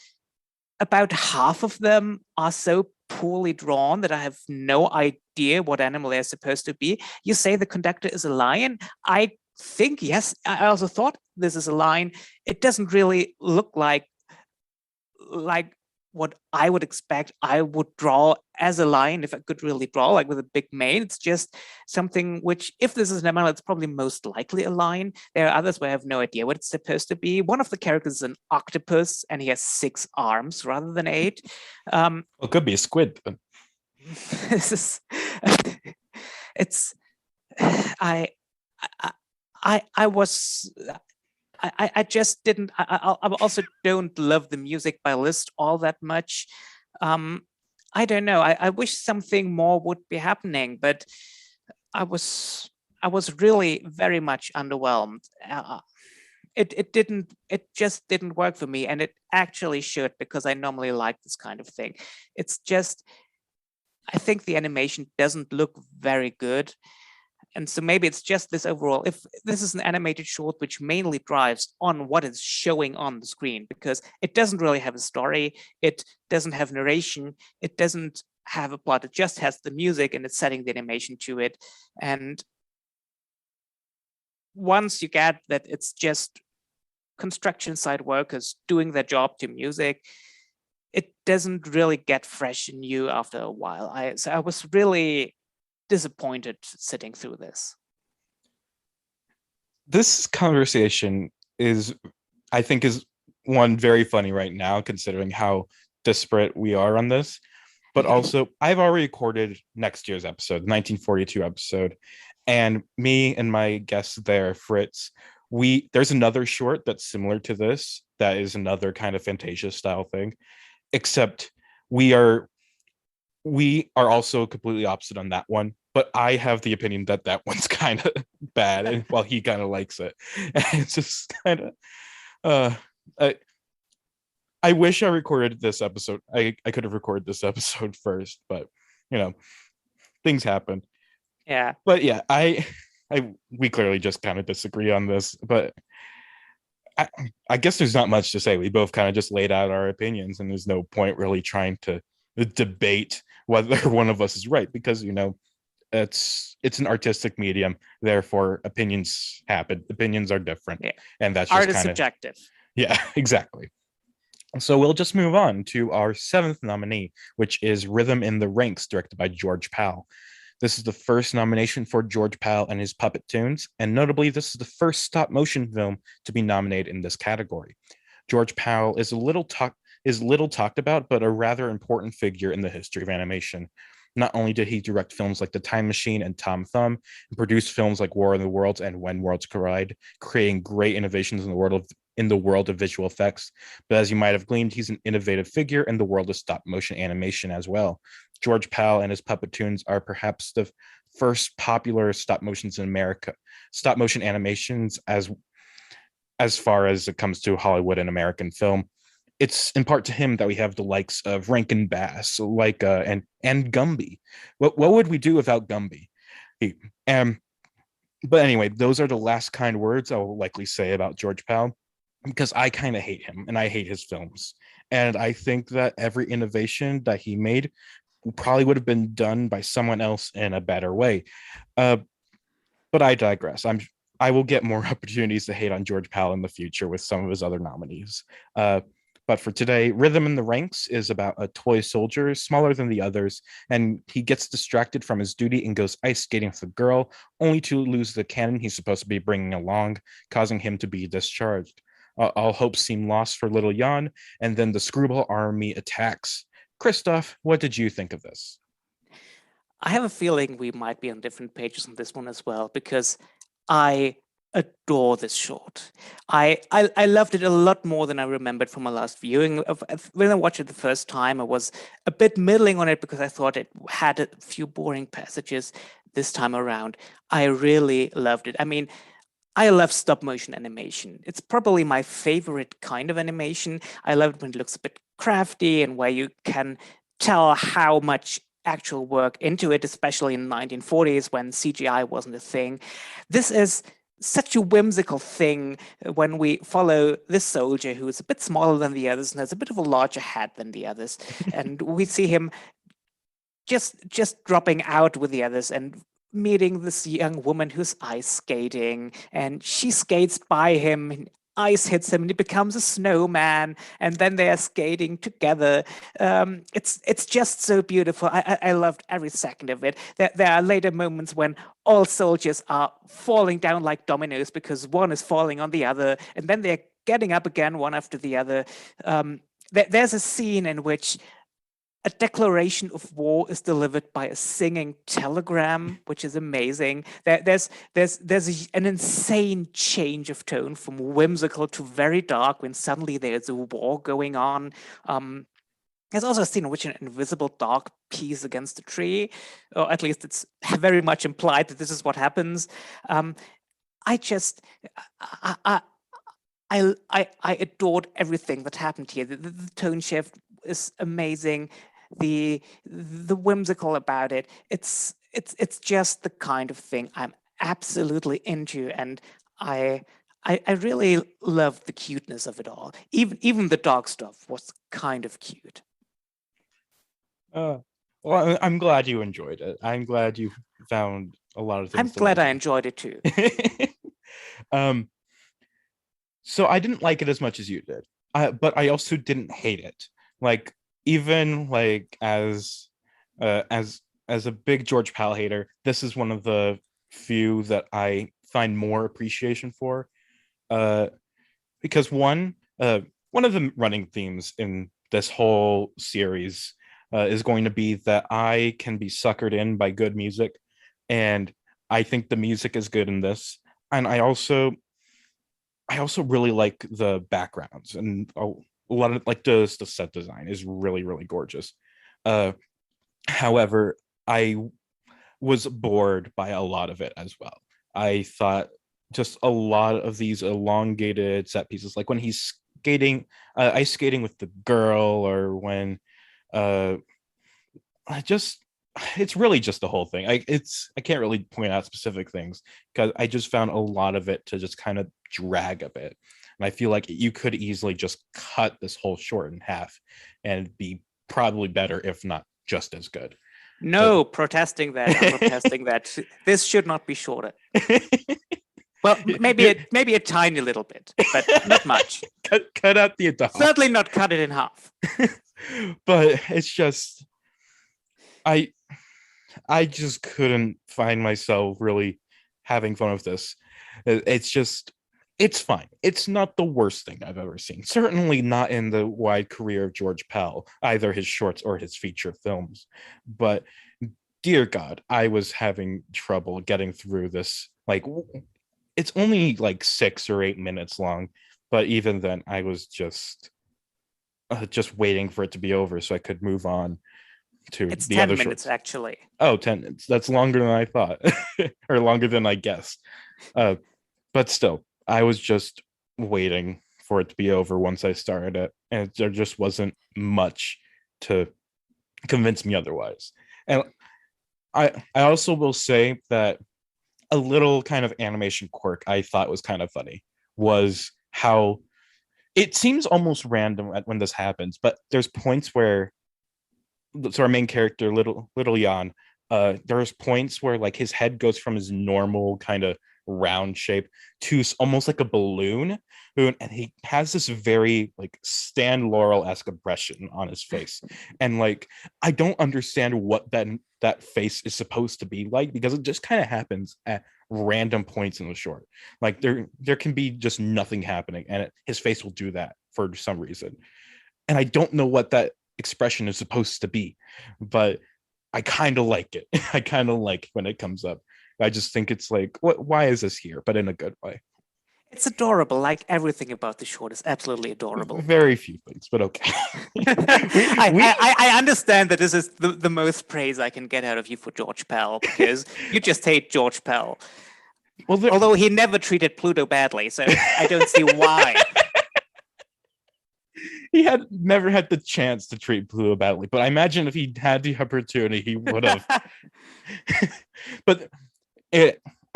about half of them are so poorly drawn that I have no idea what animal they're supposed to be. You say the conductor is a lion. I think, yes, I also thought this is a lion. It doesn't really look like what I would expect I would draw as a lion if I could really draw, like with a big mane. It's just something which, if this is an animal, it's probably most likely a lion. There are others where I have no idea what it's supposed to be. One of the characters is an octopus, and he has 6 arms rather than 8. Well, it could be a squid. This is, it's, I just didn't. I also don't love the music by Liszt all that much. I don't know. I wish something more would be happening, but I was really very much underwhelmed. It just didn't work for me, and it actually should, because I normally like this kind of thing. It's just, I think the animation doesn't look very good. And so maybe it's just this overall, if this is an animated short which mainly drives on what is showing on the screen, because it doesn't really have a story, it doesn't have narration, it doesn't have a plot, it just has the music and it's setting the animation to it. And once you get that it's just construction site workers doing their job to music, it doesn't really get fresh and new after a while. So I was really disappointed sitting through this. This conversation I think is one very funny right now, considering how disparate we are on this. But also, I've already recorded next year's episode, the 1942 episode, and me and my guest there, Fritz, there's another short that's similar to this, that is another kind of Fantasia style thing, except we are also completely opposite on that one, but I have the opinion that one's kind of bad, and while he kind of likes it. And it's just kind of I wish I recorded this episode. I could have recorded this episode first, but things happen. Yeah. But yeah, we clearly just kind of disagree on this, but I guess there's not much to say. We both kind of just laid out our opinions, and there's no point really trying to debate whether one of us is right, because it's an artistic medium, therefore opinions happen. Opinions are different, Yeah. and that's Art just is kind of subjective. yeah, exactly. So we'll just move on to our seventh nominee, which is Rhythm in the Ranks, directed by George Pal. This is the first nomination for George Pal and his Puppet Tunes, and notably, this is the first stop motion film to be nominated in this category. George Pal is little talked about, but a rather important figure in the history of animation. Not only did he direct films like The Time Machine and Tom Thumb, and produce films like War of the Worlds and When Worlds Collide, creating great innovations in the world of visual effects, but as you might have gleaned, he's an innovative figure in the world of stop motion animation as well. George Pal and his Puppet Tunes are perhaps the first popular stop motions in America, stop motion animations as far as it comes to Hollywood and American film. It's in part to him that we have the likes of Rankin Bass, Laika, and Gumby. What would we do without Gumby? But anyway, those are the last kind words I will likely say about George Pal, because I kind of hate him and I hate his films. And I think that every innovation that he made probably would have been done by someone else in a better way. But I digress. I will get more opportunities to hate on George Pal in the future with some of his other nominees. But for today, Rhythm in the Ranks is about a toy soldier smaller than the others, and he gets distracted from his duty and goes ice skating with a girl, only to lose the cannon he's supposed to be bringing along, causing him to be discharged. All hope seem lost for little Jan, and then the Screwball army attacks. Christof, what did you think of this? I have a feeling we might be on different pages on this one as well, because I adore this short. I loved it a lot more than I remembered from my last viewing. When I watched it the first time, I was a bit middling on it because I thought it had a few boring passages. This time around, I really loved it. I mean, I love stop motion animation. It's probably my favorite kind of animation. I love it when it looks a bit crafty and where you can tell how much actual work into it, especially in the 1940s when CGI wasn't a thing. This is such a whimsical thing when we follow this soldier who is a bit smaller than the others and has a bit of a larger head than the others. And we see him just dropping out with the others and meeting this young woman who's ice skating, and she skates by him, and ice hits him and he becomes a snowman, and then they are skating together. It's just so beautiful. I loved every second of it. There are later moments when all soldiers are falling down like dominoes because one is falling on the other, and then they're getting up again one after the other. There's a scene in which a declaration of war is delivered by a singing telegram, which is amazing. There's an insane change of tone from whimsical to very dark when suddenly there's a war going on. There's also a scene in which an invisible dog pees against a tree, or at least it's very much implied that this is what happens. I adored everything that happened here. The tone shift is amazing. The whimsical about it. It's just the kind of thing I'm absolutely into, and I really love the cuteness of it all. Even the dog stuff was kind of cute. Well, I'm glad you enjoyed it. I'm glad you found a lot of things. I'm glad I enjoyed it too. So I didn't like it as much as you did, but I also didn't hate it. Like, even like as a big George Pal hater, this is one of the few that I find more appreciation for, because one of the running themes in this whole series is going to be that I can be suckered in by good music, and I think the music is good in this, and I also really like the backgrounds, and a lot of like the set design is really, really gorgeous. However, I was bored by a lot of it as well. I thought just a lot of these elongated set pieces, like when he's skating, ice skating with the girl, or when it's really just the whole thing. I can't really point out specific things because I just found a lot of it to just kind of drag a bit. And I feel like you could easily just cut this whole short in half and be probably better, if not just as good. No, protesting that. I'm protesting that. This should not be shorter. Well, maybe a tiny little bit, but not much. cut out the adult. Certainly not cut it in half. But it's just, I just couldn't find myself really having fun with this. It's fine. It's not the worst thing I've ever seen. Certainly not in the wide career of George Pell, either his shorts or his feature films. But dear God, I was having trouble getting through this. Like, it's only like 6 or 8 minutes long, but even then, I was just waiting for it to be over so I could move on to it's the 10 other minutes shorts. actually. Oh, 10 minutes. That's longer than I thought, or longer than I guessed. But still, I was just waiting for it to be over once I started it, and there just wasn't much to convince me otherwise. And I also will say that a little kind of animation quirk I thought was kind of funny was how it seems almost random when this happens, but there's points where, so our main character, little Jan, there's points where like his head goes from his normal kind of round shape to almost like a balloon, and he has this very like Stan Laurel-esque expression on his face, and like I don't understand what that face is supposed to be like, because it just kind of happens at random points in the short. Like there can be just nothing happening, and his face will do that for some reason, and I don't know what that expression is supposed to be, but I kind of like it. I kind of like when it comes up. I just think it's like, why is this here? But in a good way. It's adorable. Like everything about the short is absolutely adorable. Very few things, but okay. I understand that this is the most praise I can get out of you for George Pell, because you just hate George Pell. Well, although he never treated Pluto badly, so I don't see why. He had never had the chance to treat Pluto badly, but I imagine if he had the opportunity, he would have. But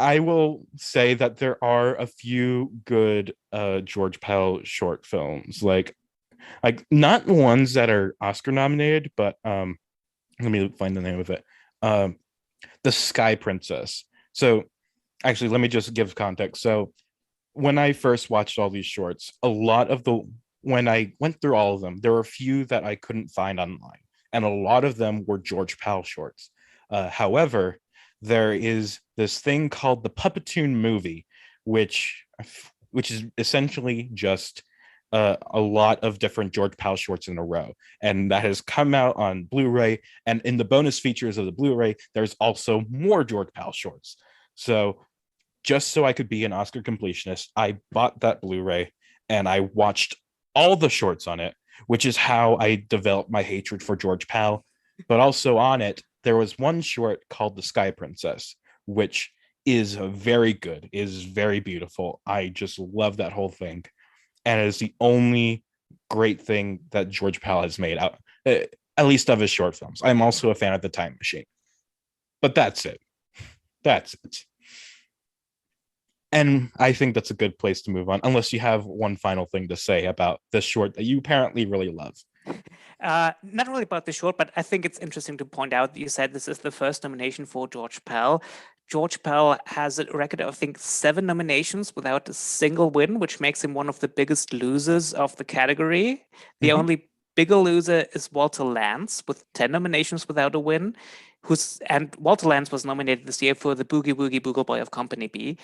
I will say that there are a few good George Pell short films, like not ones that are Oscar nominated, but let me find the name of it. The Sky Princess. So actually, let me just give context. So when I first watched all these shorts, when I went through all of them, there were a few that I couldn't find online, and a lot of them were George Pell shorts. However, there is this thing called the Puppetoon movie, which is essentially just a lot of different George Pell shorts in a row, and that has come out on Blu-ray. And in the bonus features of the Blu-ray, there's also more George Pell shorts. So just so I could be an Oscar completionist, I bought that Blu-ray and I watched all the shorts on it, which is how I developed my hatred for George Pell. But also on it, there was one short called The Sky Princess, which is very good, is very beautiful. I just love that whole thing. And it is the only great thing that George Pell has made out, at least of his short films. I'm also a fan of The Time Machine. But that's it. That's it. And I think that's a good place to move on, unless you have one final thing to say about this short that you apparently really love. Not really about the short, but I think it's interesting to point out that you said this is the first nomination for George Pell. George Pell has a record of, I think, 7 nominations without a single win, which makes him one of the biggest losers of the category. The only bigger loser is Walter Lantz with 10 nominations without a win. And Walter Lantz was nominated this year for the Boogie Woogie Bugle Boy of Company B.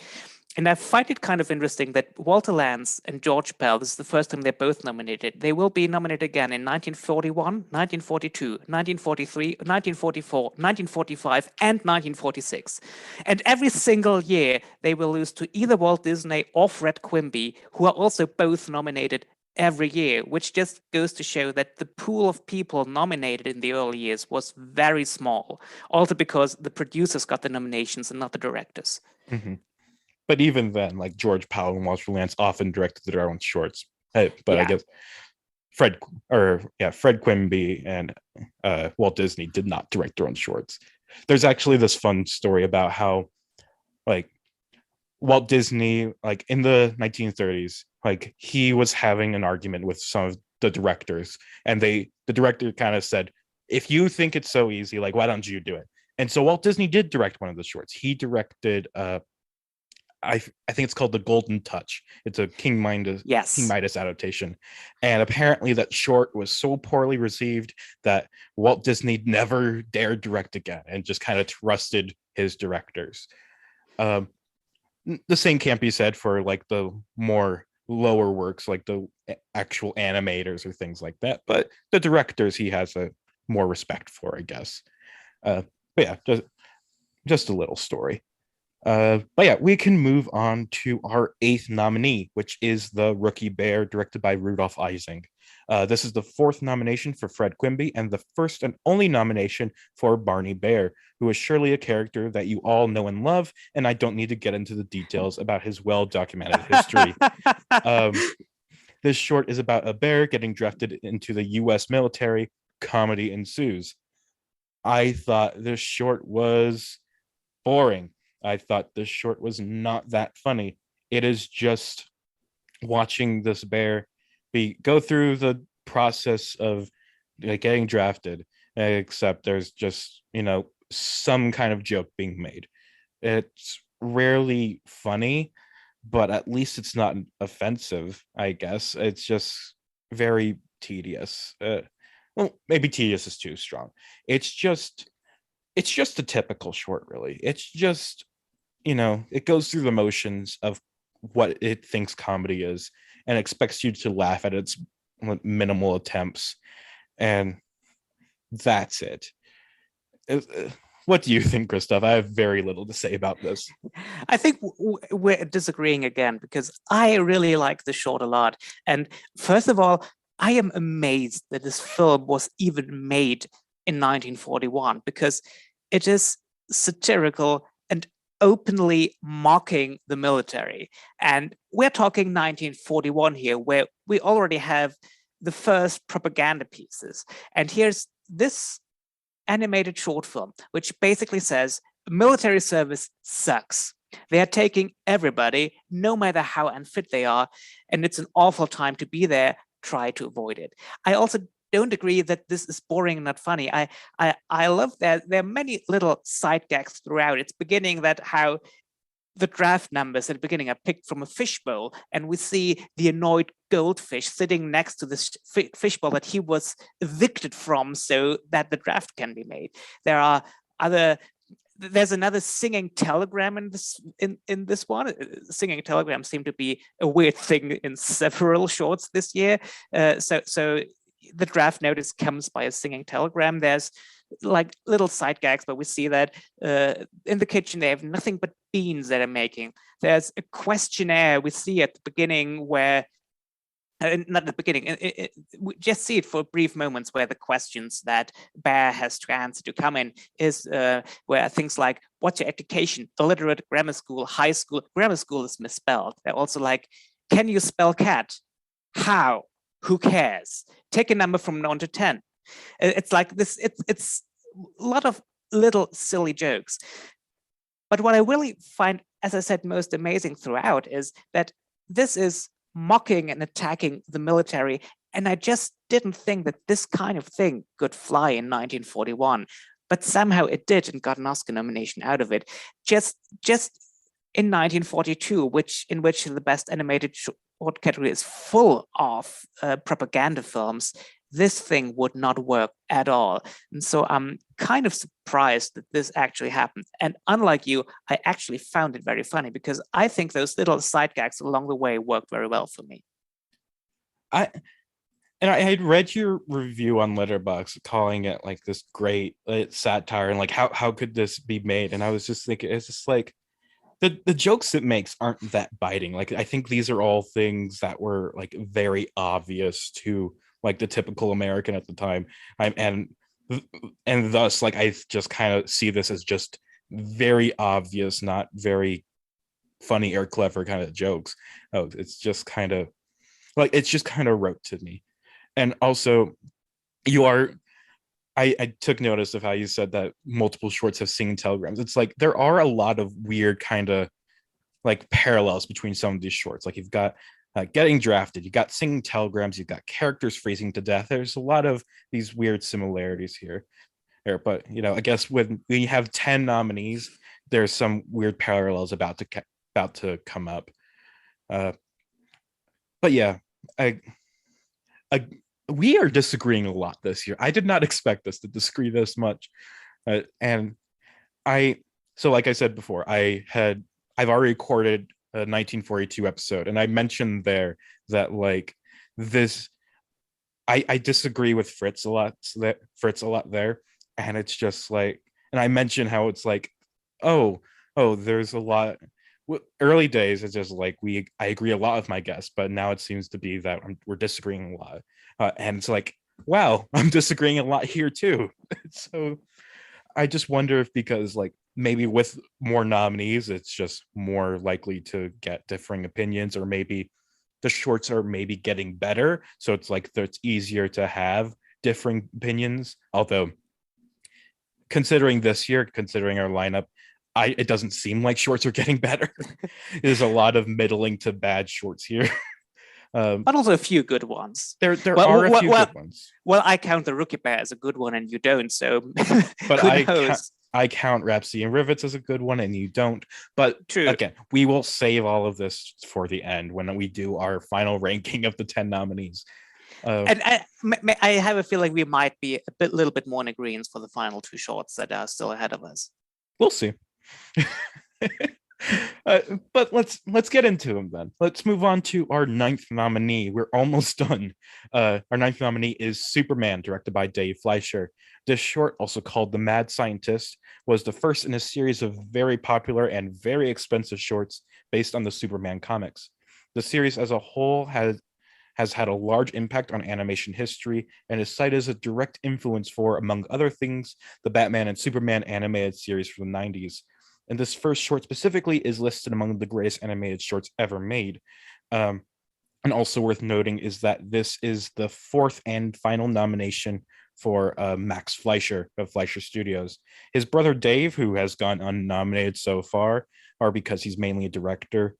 And I find it kind of interesting that Walter Lantz and George Pell, this is the first time they're both nominated. They will be nominated again in 1941, 1942, 1943, 1944, 1945, and 1946. And every single year, they will lose to either Walt Disney or Fred Quimby, who are also both nominated every year, which just goes to show that the pool of people nominated in the early years was very small, also because the producers got the nominations and not the directors. Mm-hmm. But even then, like George Pell and Walter Lantz often directed their own shorts. I guess Fred Quimby and Walt Disney did not direct their own shorts. There's actually this fun story about how, like, Walt Disney, like in the 1930s, like he was having an argument with some of the directors, and the director kind of said, if you think it's so easy, like, why don't you do it? And so Walt Disney did direct one of the shorts. He directed I think it's called The Golden Touch. It's a King Midas adaptation. And apparently that short was so poorly received that Walt Disney never dared direct again and just kind of trusted his directors. The same can't be said for like the more lower works, like the actual animators or things like that. But the directors he has a more respect for, I guess. But yeah, just a little story. But yeah, we can move on to our 8th nominee, which is The Rookie Bear, directed by Rudolph Ising. This is the 4th nomination for Fred Quimby and the first and only nomination for Barney Bear, who is surely a character that you all know and love, and I don't need to get into the details about his well-documented history. This short is about a bear getting drafted into the U.S. military. Comedy ensues. I thought this short was boring. I thought this short was not that funny. It is just watching this bear go through the process of getting drafted, except there's just, some kind of joke being made. It's rarely funny, but at least it's not offensive, I guess. It's just very tedious. Well, maybe tedious is too strong. It's just a typical short, really. It's just, it goes through the motions of what it thinks comedy is and expects you to laugh at its minimal attempts. And that's it. What do you think, Christof? I have very little to say about this. I think we're disagreeing again, because I really like the short a lot. And first of all, I am amazed that this film was even made in 1941, because it is satirical and openly mocking the military. And we're talking 1941 here, where we already have the first propaganda pieces. And here's this animated short film, which basically says military service sucks. They are taking everybody, no matter how unfit they are, and it's an awful time to be there. Try to avoid it. I also don't agree that this is boring and not funny. I love that there are many little side gags throughout. It's beginning that how the draft numbers at the beginning are picked from a fishbowl, and we see the annoyed goldfish sitting next to this fishbowl that he was evicted from so that the draft can be made. There's another singing telegram in this one. Singing telegrams seem to be a weird thing in several shorts this year. So the draft notice comes by a singing telegram. There's like little side gags, but we see that in the kitchen they have nothing but beans that are making. There's a questionnaire we see at the beginning where not at the beginning, we just see it for brief moments where the questions that Bear has to answer to come in is where things like, what's your education? Illiterate, grammar school, high school. Grammar school is misspelled. They're also like, can you spell cat? How? Who cares? Take a number from 1 to 10. It's like this, it's a lot of little silly jokes. But what I really find, as I said, most amazing throughout is that this is mocking and attacking the military. And I just didn't think that this kind of thing could fly in 1941. But somehow it did and got an Oscar nomination out of it. Just in 1942, in which the best animated short category is full of propaganda films, this thing would not work at all. And so I'm kind of surprised that this actually happened. And unlike you, I actually found it very funny, because I think those little side gags along the way worked very well for me. I had read your review on Letterboxd calling it like this great satire and like how could this be made? And I was just thinking, it's just like the jokes it makes aren't that biting. Like I think these are all things that were like very obvious to like the typical American at the time. And thus like I just kind of see this as just very obvious, not very funny or clever kind of jokes. It's just kind of wrote to me. And also I took notice of how you said that multiple shorts have singing telegrams. It's like there are a lot of weird kind of like parallels between some of these shorts. Like you've got getting drafted. You got singing telegrams. You got characters freezing to death. There's a lot of these weird similarities here. But I guess when you have 10 nominees, there's some weird parallels about to come up. But yeah, we are disagreeing a lot this year. I did not expect us to disagree this much, and so like I said before, I've already recorded a 1942 episode, and I mentioned there that like this, I disagree with Fritz a lot there, and it's just like, and I mentioned how it's like, oh, there's a lot. Early days, it's just like I agree a lot with my guests, but now it seems to be that we're disagreeing a lot, and it's like, wow, I'm disagreeing a lot here too. So I just wonder if because like maybe with more nominees, it's just more likely to get differing opinions, or maybe the shorts are maybe getting better, so it's like it's easier to have differing opinions. Although considering this year, considering our lineup, it doesn't seem like shorts are getting better. There's a lot of middling to bad shorts here. But also a few good ones. There are a few good ones. Well, I count the Rookie Bear as a good one, and you don't. So, but I count Rhapsody and Rivets as a good one, and you don't. But true. Again, we will save all of this for the end when we do our final ranking of the 10 nominees. And I have a feeling we might be a little bit more in agreement for the final two shorts that are still ahead of us. We'll see. But let's get into them then. Let's move on to our 9th nominee. We're almost done. Our 9th nominee is Superman, directed by Dave Fleischer. This short, also called The Mad Scientist, was the first in a series of very popular and very expensive shorts based on the Superman comics. The series as a whole has had a large impact on animation history and is cited as a direct influence for, among other things, the Batman and Superman animated series from the 90s. And this first short specifically is listed among the greatest animated shorts ever made. And also worth noting is that this is the 4th and final nomination for Max Fleischer of Fleischer Studios. His brother Dave, who has gone unnominated so far, or because he's mainly a director,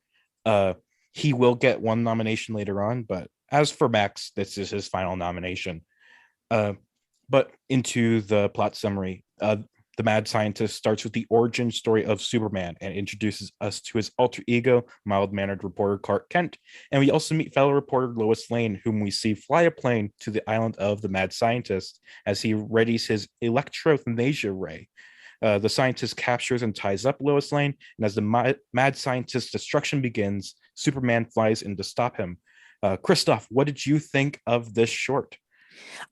he will get one nomination later on, but as for Max, this is his final nomination. But into the plot summary, The Mad Scientist starts with the origin story of Superman and introduces us to his alter ego, mild-mannered reporter Clark Kent. And we also meet fellow reporter Lois Lane, whom we see fly a plane to the island of the Mad Scientist as he readies his electrothanasia ray. The scientist captures and ties up Lois Lane, and as the Mad Scientist's destruction begins, Superman flies in to stop him. Christof, what did you think of this short?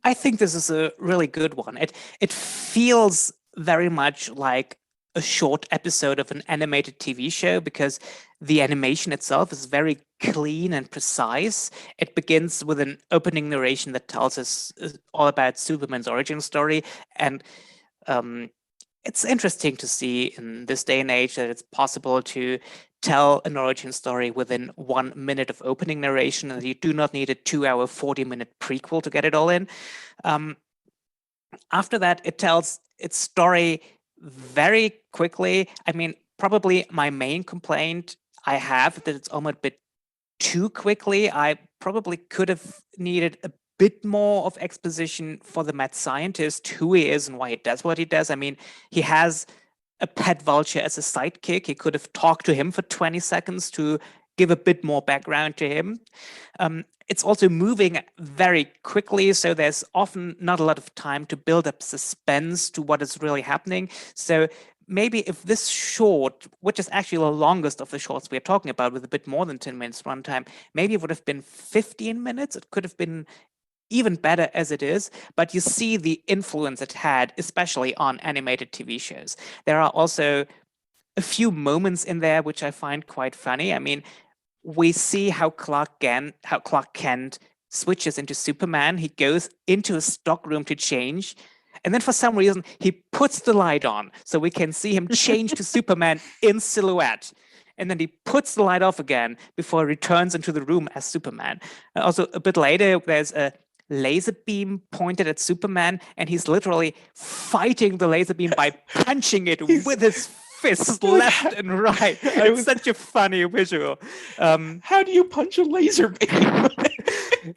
I think this is a really good one. It feels very much like a short episode of an animated TV show because the animation itself is very clean and precise. It begins with an opening narration that tells us all about Superman's origin story. And it's interesting to see in this day and age that it's possible to tell an origin story within 1 minute of opening narration, and you do not need a 2-hour, 40-minute prequel to get it all in. After that, it tells its story very quickly. I mean, probably my main complaint I have that it's almost a bit too quickly. I probably could have needed a bit more of exposition for the mad scientist, who he is and why he does what he does. I mean, he has a pet vulture as a sidekick. He could have talked to him for 20 seconds to give a bit more background to him. It's also moving very quickly, so there's often not a lot of time to build up suspense to what is really happening. So maybe if this short, which is actually the longest of the shorts we're talking about with a bit more than 10 minutes runtime, maybe it would have been 15 minutes. It could have been even better as it is, but you see the influence it had, especially on animated TV shows. There are also a few moments in there which I find quite funny. I mean, we see how Clark Kent switches into Superman. He goes into a stockroom to change, and then for some reason he puts the light on so we can see him change to Superman in silhouette. And then he puts the light off again before he returns into the room as Superman. Also, a bit later, there's a laser beam pointed at Superman, and he's literally fighting the laser beam by punching it with his fists left and right. It's such a funny visual. How do you punch a laser beam?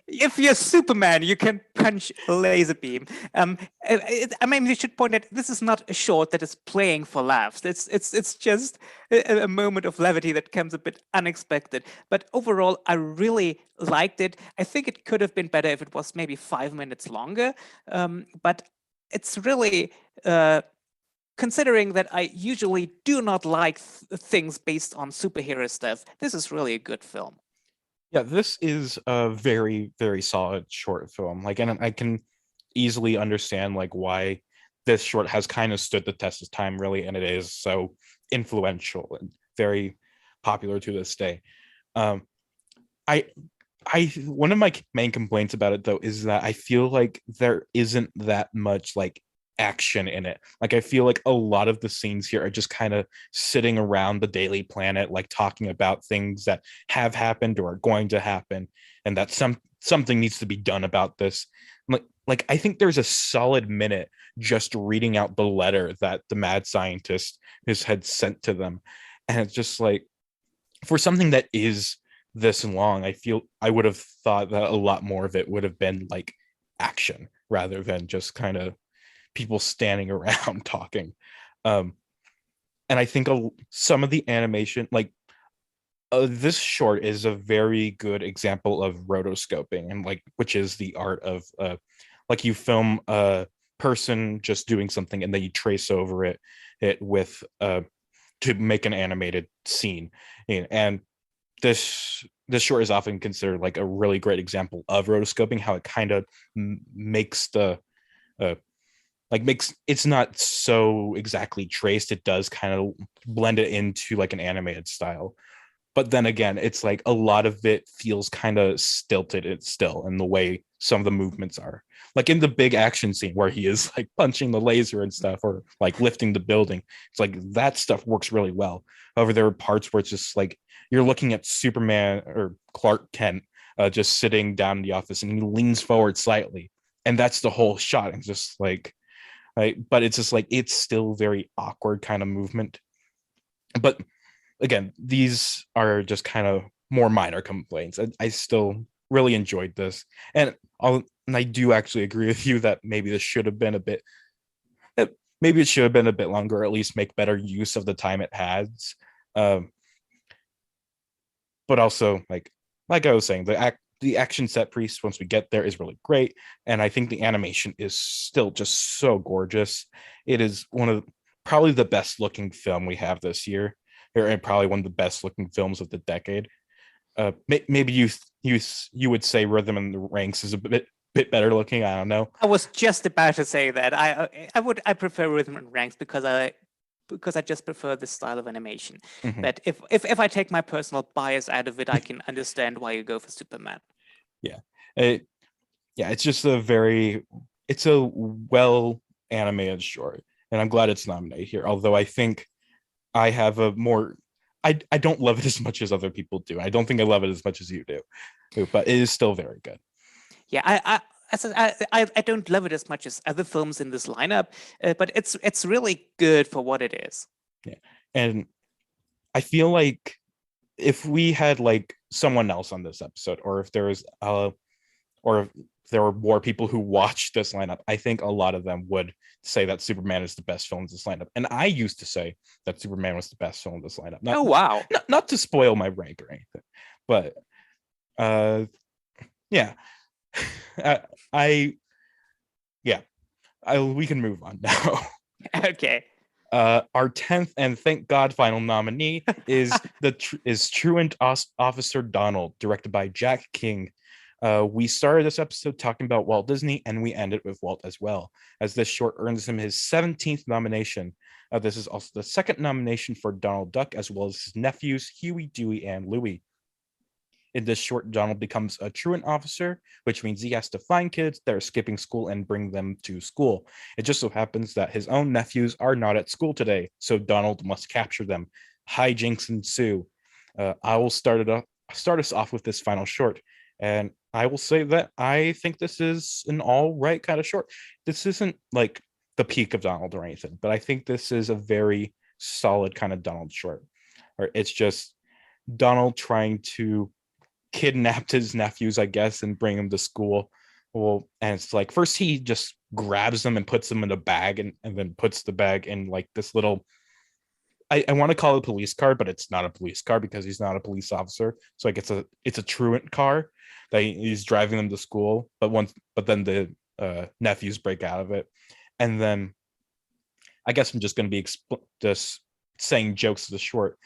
If you're Superman, you can punch a laser beam. I mean, we should point out this is not a short that is playing for laughs. It's just a moment of levity that comes a bit unexpected. But overall, I really liked it. I think it could have been better if it was maybe 5 minutes longer. But it's really. Considering that I usually do not like things based on superhero stuff, this is really a good film. Yeah, this is a very, very solid short film. Like, and I can easily understand like why this short has kind of stood the test of time, really, and it is so influential and very popular to this day. I one of my main complaints about it though is that I feel like there isn't that much like action in it. Like I feel like a lot of the scenes here are just kind of sitting around the Daily Planet, like talking about things that have happened or are going to happen, and that something needs to be done about this. Like I think there's a solid minute just reading out the letter that the mad scientist had sent to them, and it's just like, for something that is this long, I feel I would have thought that a lot more of it would have been like action rather than just kind of people standing around talking. And I think some of the animation, like this short is a very good example of rotoscoping, and like, which is the art of like you film a person just doing something and then you trace over it with to make an animated scene. And this short is often considered like a really great example of rotoscoping, how it kind of makes the makes it's not so exactly traced. It does kind of blend it into like an animated style, but then again, it's like a lot of it feels kind of stilted. It's still in the way some of the movements are, like in the big action scene where he is like punching the laser and stuff, or like lifting the building. It's like that stuff works really well. However, there are parts where it's just like you're looking at Superman or Clark Kent just sitting down in the office, and he leans forward slightly, and that's the whole shot. And just like, right, but it's just like it's still very awkward kind of movement. But again, these are just kind of more minor complaints. I still really enjoyed this, and I do actually agree with you that maybe this should have been a bit, maybe it should have been a bit longer, or at least make better use of the time it has. But also, like I was saying, the action set piece, once we get there, is really great, and I think the animation is still just so gorgeous. It is one of probably the best looking film we have this year, and probably one of the best looking films of the decade. Maybe you would say Rhythm and the Ranks is a bit better looking. I don't know. I was just about to say that. I prefer Rhythm and Ranks because I just prefer this style of animation. Mhm. But if I take my personal bias out of it, I can understand why you go for Superman. Yeah, it's just it's a well animated short, and I'm glad it's nominated here. Although I think I have a more, I don't love it as much as other people do. I don't think I love it as much as you do, but it is still very good. Yeah, I don't love it as much as other films in this lineup, but it's really good for what it is. Yeah, and I feel like if we had like someone else on this episode, or if there was or if there were more people who watched this lineup, I think a lot of them would say that Superman is the best film in this lineup. And I used to say that Superman was the best film in this lineup. Oh wow! Not to spoil my rank or anything, but yeah. We can move on now. Okay. Our 10th and thank God final nominee is Truant Officer Donald, directed by Jack King. We started this episode talking about Walt Disney, and we ended with Walt as well, as this short earns him his 17th nomination. This is also the second nomination for Donald Duck, as well as his nephews Huey, Dewey, and Louie. In this short, Donald becomes a truant officer, which means he has to find kids that are skipping school and bring them to school. It just so happens that his own nephews are not at school today, so Donald must capture them. Hijinks ensue. I will start us off with this final short, and I will say that I think this is an all right kind of short. This isn't like the peak of Donald or anything, but I think this is a very solid kind of Donald short. Or it's just Donald trying to kidnap his nephews, I guess, and bring them to school. Well, and it's like first he just grabs them and puts them in a bag and then puts the bag in like this little, I want to call it a police car, but it's not a police car because he's not a police officer. So like it's a truant car that he's driving them to school. But then the nephews break out of it, and then I guess I'm just going to be just saying jokes to the short,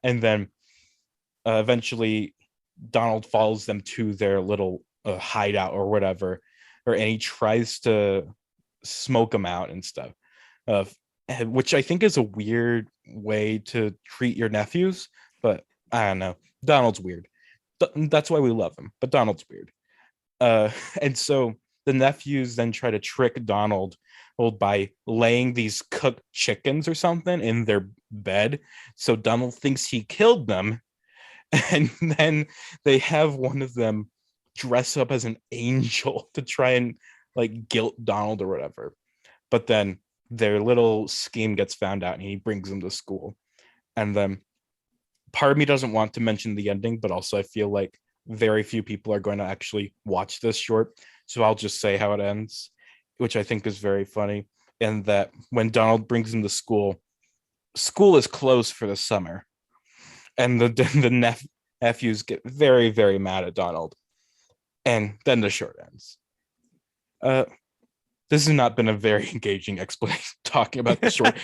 and then eventually Donald follows them to their little hideout or whatever, and he tries to smoke them out and stuff, which I think is a weird way to treat your nephews. But I don't know. Donald's weird. That's why we love him. But Donald's weird. And so the nephews then try to trick Donald by laying these cooked chickens or something in their bed. So Donald thinks he killed them. And then they have one of them dress up as an angel to try and like guilt Donald or whatever. But then their little scheme gets found out and he brings them to school. And then part of me doesn't want to mention the ending, but also I feel like very few people are going to actually watch this short. So I'll just say how it ends, which I think is very funny. And that when Donald brings them to school, school is closed for the summer. And the nephews get very, very mad at Donald. And then the short ends. This has not been a very engaging explanation talking about the short,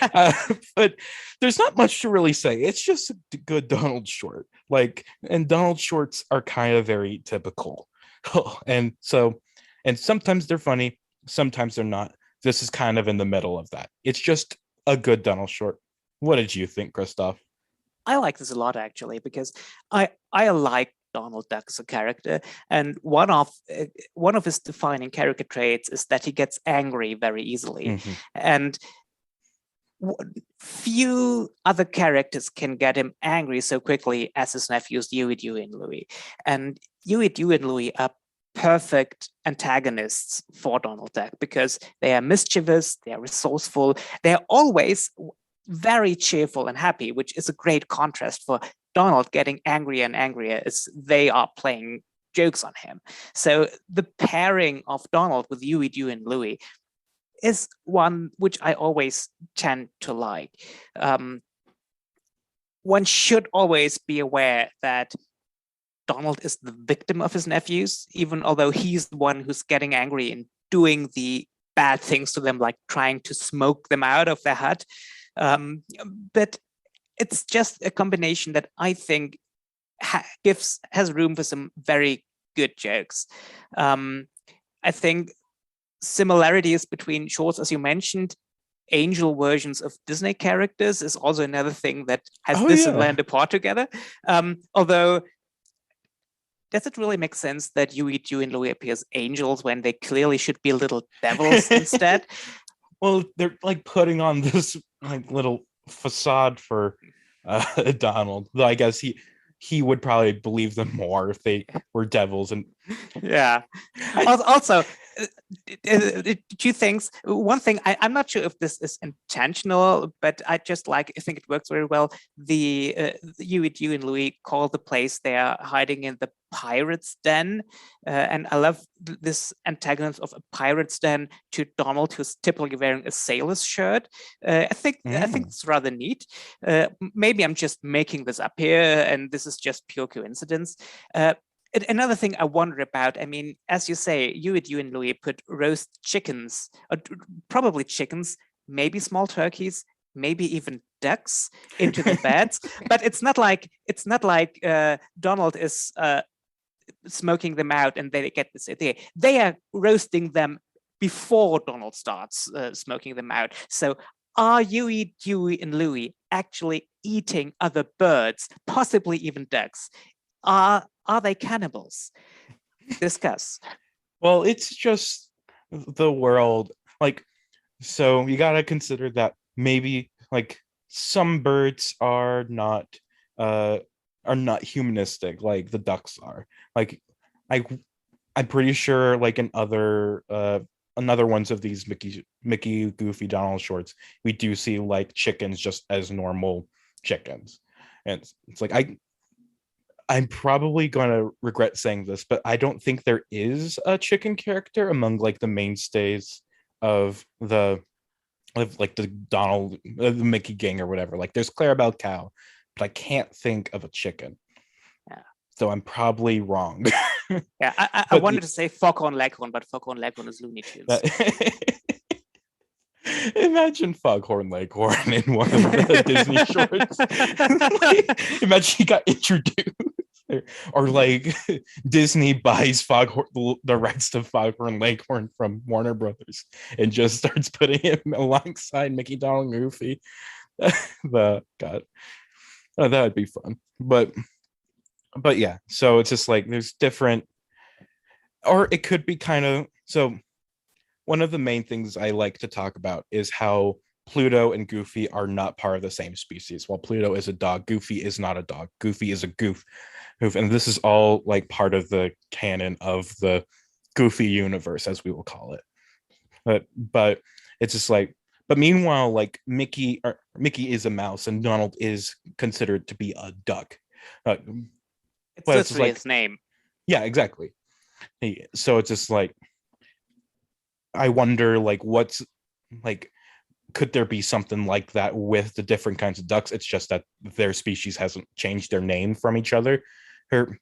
but there's not much to really say. It's just a good Donald short. And Donald shorts are kind of very typical. And sometimes they're funny, sometimes they're not. This is kind of in the middle of that. It's just a good Donald short. What did you think, Christof? I like this a lot, actually, because I like Donald Duck as a character, and one of his defining character traits is that he gets angry very easily. Mm-hmm. And few other characters can get him angry so quickly as his nephews Huey, Dewey, and Louie. And Huey, Dewey, and Louie are perfect antagonists for Donald Duck because they are mischievous, they are resourceful, they are always very cheerful and happy, which is a great contrast for Donald getting angrier and angrier as they are playing jokes on him. So the pairing of Donald with Huey, Dewey, and Louie is one which I always tend to like. One should always be aware that Donald is the victim of his nephews, even although he's the one who's getting angry and doing the bad things to them, like trying to smoke them out of their hut. But it's just a combination that I think has room for some very good jokes. I think similarities between shorts, as you mentioned, angel versions of Disney characters is also another thing that has and Land apart together. Although, does it really make sense that Huey, Dewey, and Louie appear as angels when they clearly should be little devils instead? Well, they're like putting on this like little facade for Donald. Though I guess he would probably believe them more if they were devils. And yeah. Also, two things. One thing, I'm not sure if this is intentional, but I think it works very well. The Huey, Dewey, and Louie call the place they are hiding in the pirate's den, and I love this antagonist of a pirate's den to Donald, who's typically wearing a sailor's shirt. I think it's rather neat. Maybe I'm just making this up here, and this is just pure coincidence. Another thing I wonder about, I mean, as you say, Huey, Dewey, and Louie put roast chickens, probably chickens, maybe small turkeys, maybe even ducks into the beds. But it's not like Donald is smoking them out and they get this idea. They are roasting them before Donald starts smoking them out. So are Huey, Dewey, and Louie actually eating other birds, possibly even ducks? Are they cannibals? Discuss. Well, it's just the world. So you gotta consider that maybe some birds are not humanistic like the ducks are. I'm pretty sure in other another ones of these Mickey, Goofy, Donald shorts, we do see like chickens just as normal chickens, and it's like I'm probably gonna regret saying this, but I don't think there is a chicken character among like the mainstays of like the Donald, the Mickey gang or whatever. Like there's Clarabelle Cow, but I can't think of a chicken. Yeah. So I'm probably wrong. Yeah, I wanted to say Foghorn Leghorn, but Foghorn Leghorn is Looney Tunes. Imagine Foghorn Leghorn in one of the Disney shorts. Like, imagine he got introduced. Or like Disney buys the rights to Foghorn Leghorn from Warner Brothers and just starts putting him alongside Mickey, Donald, and Goofy. God, that would be fun. But yeah, so it's just like there's different, or it could be kind of so. One of the main things I like to talk about is how Pluto and Goofy are not part of the same species. While Pluto is a dog, Goofy is not a dog. Goofy is a goof. And this is all like part of the canon of the Goofy universe, as we will call it. But it's just like, but meanwhile, like Mickey is a mouse and Donald is considered to be a duck. It's literally his name. Yeah, exactly. So it's just like, I wonder, like, what's like, could there be something like that with the different kinds of ducks? It's just that their species hasn't changed their name from each other. And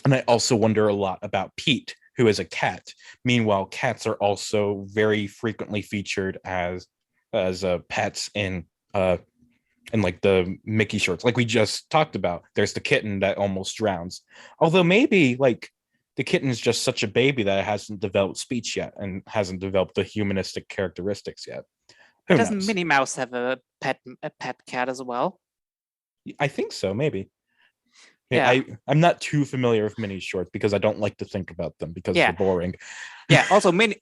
I also wonder a lot about Pete, who is a cat. Meanwhile, cats are also very frequently featured as pets in like the Mickey shorts, like we just talked about. There's the kitten that almost drowns. Although maybe like the kitten is just such a baby that it hasn't developed speech yet and hasn't developed the humanistic characteristics yet. Who Doesn't knows? Minnie Mouse have a pet cat as well? I think so, maybe. Yeah. I'm not too familiar with Minnie's shorts because I don't like to think about them because they're boring. Yeah, also Minnie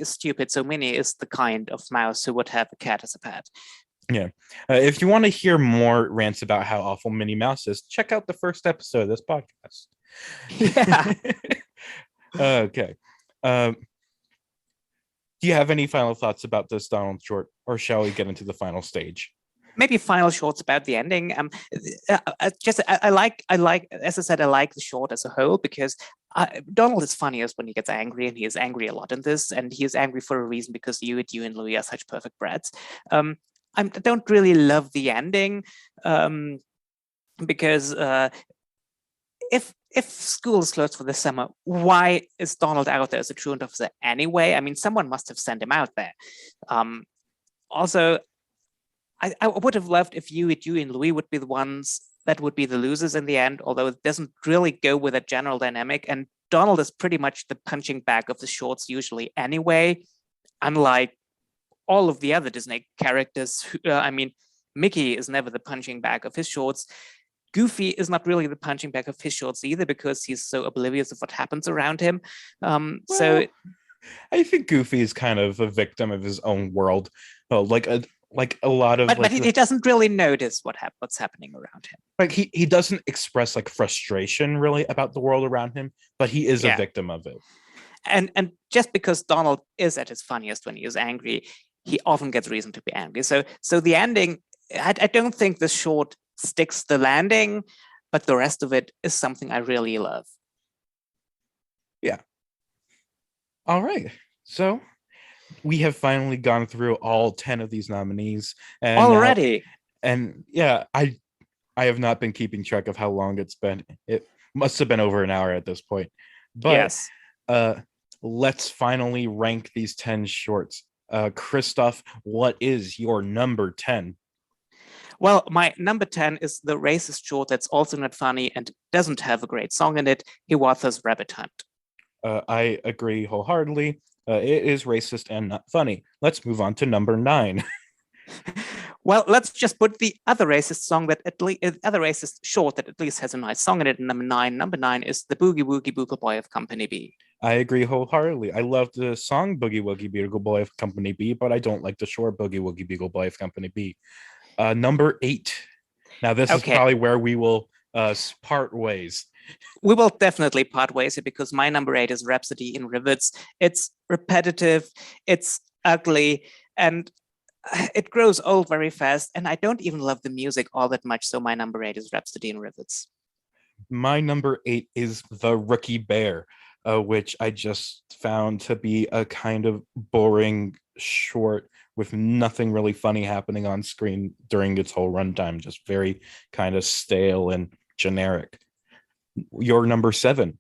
is stupid, so Minnie is the kind of mouse who would have a cat as a pet. Yeah. If you want to hear more rants about how awful Minnie Mouse is, check out the first episode of this podcast. Yeah. Okay. Do you have any final thoughts about this Donald short, or shall we get into the final stage? Maybe final shorts about the ending. I like, as I said, I like the short as a whole because Donald is funniest when he gets angry, and he is angry a lot in this, and he is angry for a reason because you and Louis are such perfect brats. I don't really love the ending because if school is closed for the summer, why is Donald out there as a truant officer anyway? I mean, someone must have sent him out there. Also, I would have loved if you and Louis would be the ones that would be the losers in the end, although it doesn't really go with a general dynamic. And Donald is pretty much the punching bag of the shorts usually anyway, unlike all of the other Disney characters. I mean, Mickey is never the punching bag of his shorts. Goofy is not really the punching bag of his shorts either because he's so oblivious of what happens around him. So I think Goofy is kind of a victim of his own world. Like a lot of, but he doesn't really notice what's happening around him. Like he doesn't express like frustration really about the world around him, but he is a victim of it. And just because Donald is at his funniest when he is angry, he often gets reason to be angry. So the ending, I don't think the short sticks the landing, but the rest of it is something I really love. Yeah. All right. So we have finally gone through all 10 of these nominees. And already. And yeah, I have not been keeping track of how long it's been. It must have been over an hour at this point. But yes. Let's finally rank these 10 shorts. Christof, what is your number 10? Well, my number 10 is the racist short that's also not funny and doesn't have a great song in it, Hiawatha's Rabbit Hunt. I agree wholeheartedly. It is racist and not funny. Let's move on to number 9. Well, let's just put the other racist song that other racist short that at least has a nice song in it. Number 9. Number 9 is the Boogie Woogie Bugle Boy of Company B. I agree wholeheartedly. I love the song Boogie Woogie Bugle Boy of Company B, but I don't like the short Boogie Woogie Bugle Boy of Company B. Number 8. Now this is probably where we will part ways. We will definitely part ways here because my number 8 is Rhapsody in Rivets. It's repetitive, it's ugly, and it grows old very fast. And I don't even love the music all that much. So my number 8 is Rhapsody in Rivets. My number 8 is The Rookie Bear, which I just found to be a kind of boring short with nothing really funny happening on screen during its whole runtime, just very kind of stale and generic. Your number 7.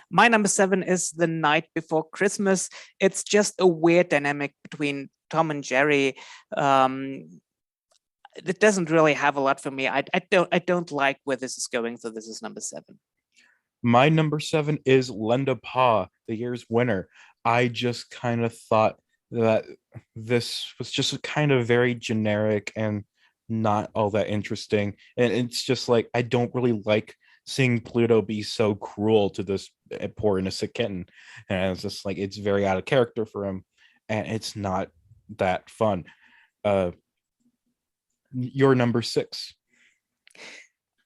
My number 7 is The Night Before Christmas. It's just a weird dynamic between Tom and Jerry. It doesn't really have a lot for me. I don't like where this is going, so this is number 7. My number 7 is Lenda Pa, the year's winner. I just kind of thought that this was just kind of very generic and not all that interesting. And it's just like, I don't really like seeing Pluto be so cruel to this poor innocent kitten. And it's just like, it's very out of character for him. And it's not that fun. Your number 6.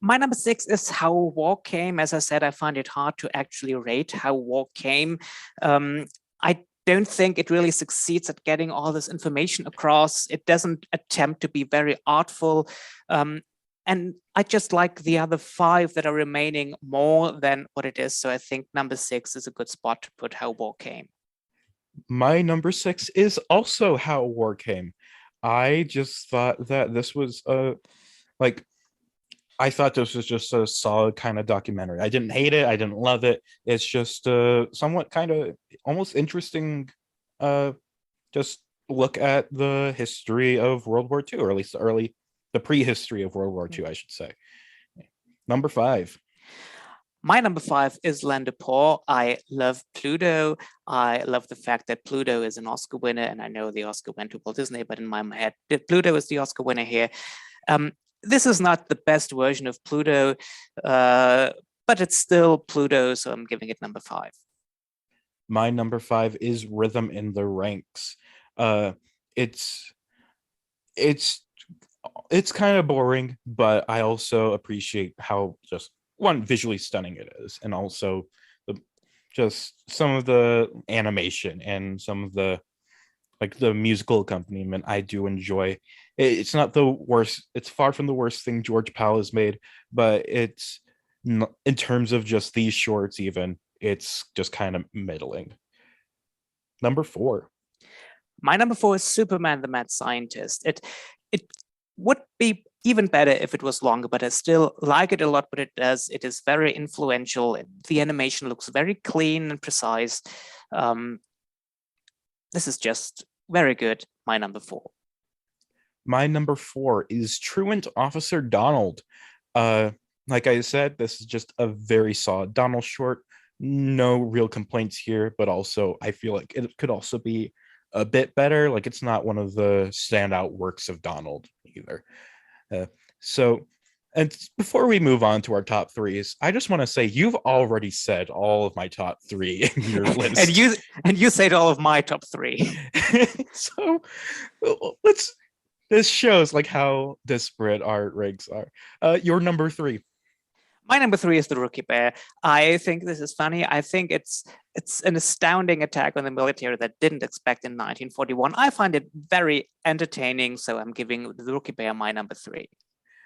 My number 6 is How War Came. As I said, I find it hard to actually rate How War Came. I don't think it really succeeds at getting all this information across. It doesn't attempt to be very artful. And I just like the other 5 that are remaining more than what it is. So I think number 6 is a good spot to put How War Came. My number 6 is also How War Came. I just thought that this was I thought this was just a solid kind of documentary. I didn't hate it. I didn't love it. It's just somewhat kind of almost interesting. Just look at the history of World War II, or at least the prehistory of World War II, I should say. Number 5. My number 5 is Land of Paw. I love Pluto. I love the fact that Pluto is an Oscar winner, and I know the Oscar went to Walt Disney, but in my head, Pluto is the Oscar winner here. This is not the best version of Pluto, but it's still Pluto, so I'm giving it number 5. My number 5 is Rhythm in the Ranks. It's kind of boring, but I also appreciate how just one visually stunning it is, and also just some of the animation and some of the musical accompaniment I do enjoy. It's not the worst. It's far from the worst thing George Powell has made, but it's not, in terms of just these shorts, even it's just kind of middling. Number 4. My number 4 is Superman the Mad Scientist. It would be even better if it was longer, but I still like it a lot what it does. It is very influential. The animation looks very clean and precise. This is just very good. My number 4. My number 4 is Truant Officer Donald. Like I said, this is just a very solid Donald short. No real complaints here, but also I feel like it could also be a bit better. Like, it's not one of the standout works of Donald either. And before we move on to our top 3s, I just want to say you've already said all of my top 3 in your list. and you said all of my top 3. So this shows like how disparate our ranks are. Your number 3. My number 3 is The Rookie Bear. I think this is funny. I think it's an astounding attack on the military that didn't expect in 1941. I find it very entertaining, so I'm giving The Rookie Bear my number 3.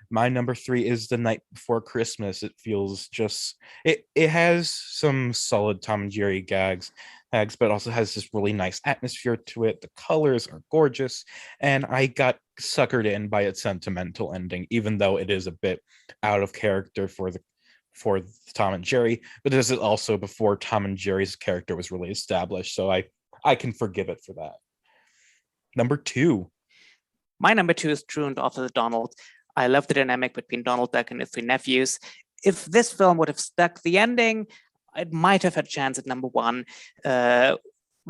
My number 3 is The Night Before Christmas. It feels just it has some solid Tom and Jerry gags, but also has this really nice atmosphere to it. The colors are gorgeous, and I got suckered in by its sentimental ending, even though it is a bit out of character for Tom and Jerry. But this is also before Tom and Jerry's character was really established, so I can forgive it for that. Number 2. My number 2 is Truant Officer Donald. I love the dynamic between Donald Duck and his 3 nephews. If this film would have stuck the ending, it might have had a chance at number 1. But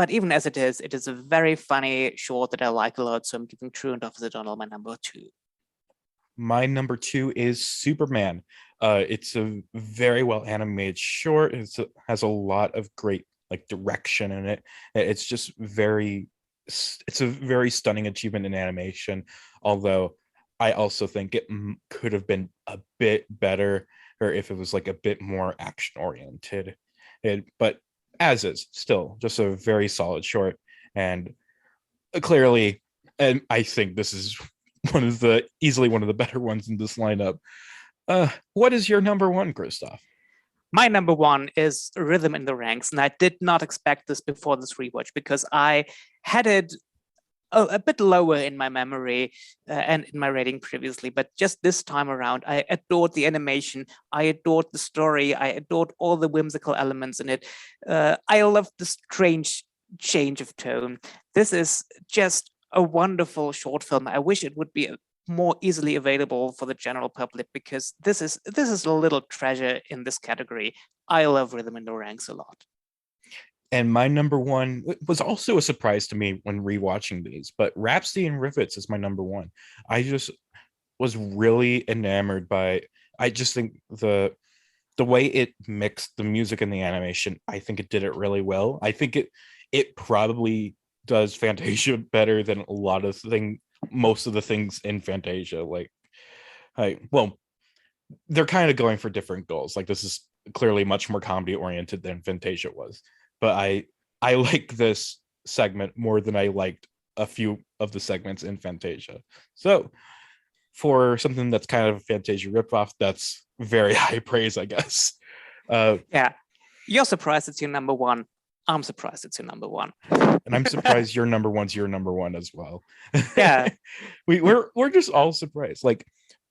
even as it is a very funny short that I like a lot. So I'm giving Truant Officer Donald my number 2. My number 2 is Superman. It's a very well animated short. It has a lot of great direction in it. It's just it's a very stunning achievement in animation, although I also think it could have been a bit better. or if it was like a bit more action oriented. But as is, still just a very solid short, and clearly, and I think this is easily one of the better ones in this lineup. What is your number one, Christof? My number one is Rhythm in the Ranks, and I did not expect this before this rewatch because I had it a bit lower in my memory and in my rating previously, but just this time around, I adored the animation, I adored the story, I adored all the whimsical elements in it. I loved the strange change of tone. This is just a wonderful short film. I wish it would be more easily available for the general public because this is a little treasure in this category. I love Rhythm in the Ranks a lot. And my number one was also a surprise to me when rewatching these, but Rhapsody and Rivets is my number one. I just was really enamored by, I just think the way it mixed the music and the animation, I think it did it really well. I think it probably does Fantasia better than most of the things in Fantasia. Well, they're kind of going for different goals. Like, this is clearly much more comedy oriented than Fantasia was, but I like this segment more than I liked a few of the segments in Fantasia. So for something that's kind of a Fantasia ripoff, that's very high praise, I guess. Yeah, you're surprised it's your number one. I'm surprised it's your number one. And I'm surprised your number one's your number one as well. Yeah. we're just all surprised. Like,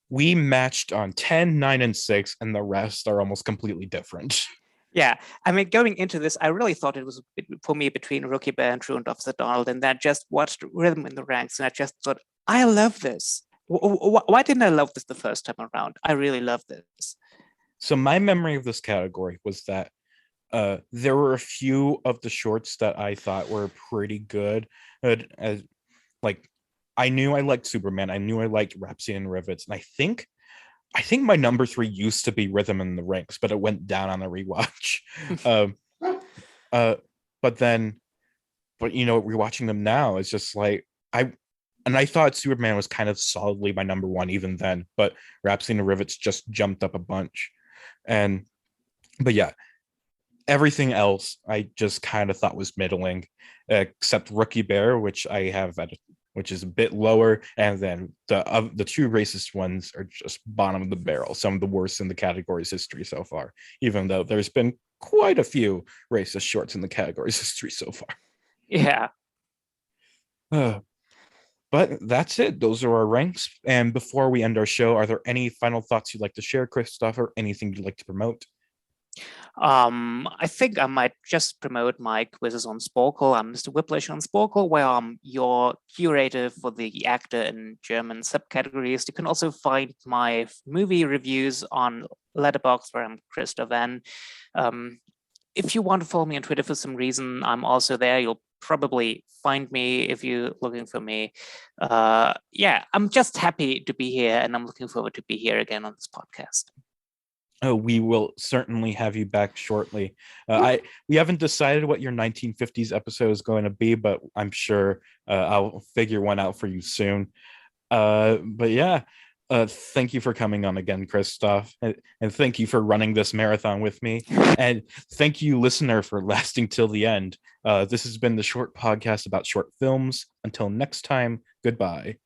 we matched on 10, 9, and 6, and the rest are almost completely different. Yeah, I mean, going into this, I really thought it was for me between Rookie Bear and Truant Officer Donald, and then just watched Rhythm in the Ranks, and I just thought, I love this. Why didn't I love this the first time around? I really love this. So my memory of this category was that there were a few of the shorts that I thought were pretty good. Like, I knew I liked Superman. I knew I liked Rhapsody and Rivets. And I think my number 3 used to be Rhythm in the Ranks, but it went down on a rewatch. But rewatching them now, it's just like, I thought Superman was kind of solidly my number 1 even then, but Rhapsody and Rivets just jumped up a bunch. But yeah, everything else I just kind of thought was middling, except Rookie Bear, which I have which is a bit lower, and then the 2 racist ones are just bottom of the barrel, some of the worst in the category's history so far, even though there's been quite a few racist shorts in the category's history so far. Yeah. But that's it. Those are our ranks. And before we end our show, are there any final thoughts you'd like to share, Christof, or anything you'd like to promote? I think I might just promote my quizzes on Sporkle. I'm Mr. Whiplash on Sporkle, where I'm your curator for the actor and German subcategories. You can also find my movie reviews on Letterboxd, where I'm Christof and I. If you want to follow me on Twitter for some reason, I'm also there. You'll probably find me if you're looking for me. Yeah, I'm just happy to be here, and I'm looking forward to be here again on this podcast. Oh, we will certainly have you back shortly. We haven't decided what your 1950s episode is going to be, but I'm sure I'll figure one out for you soon. But yeah, thank you for coming on again, Christof, and thank you for running this marathon with me. And thank you, listener, for lasting till the end. This has been the Short Podcast about short films. Until next time, goodbye.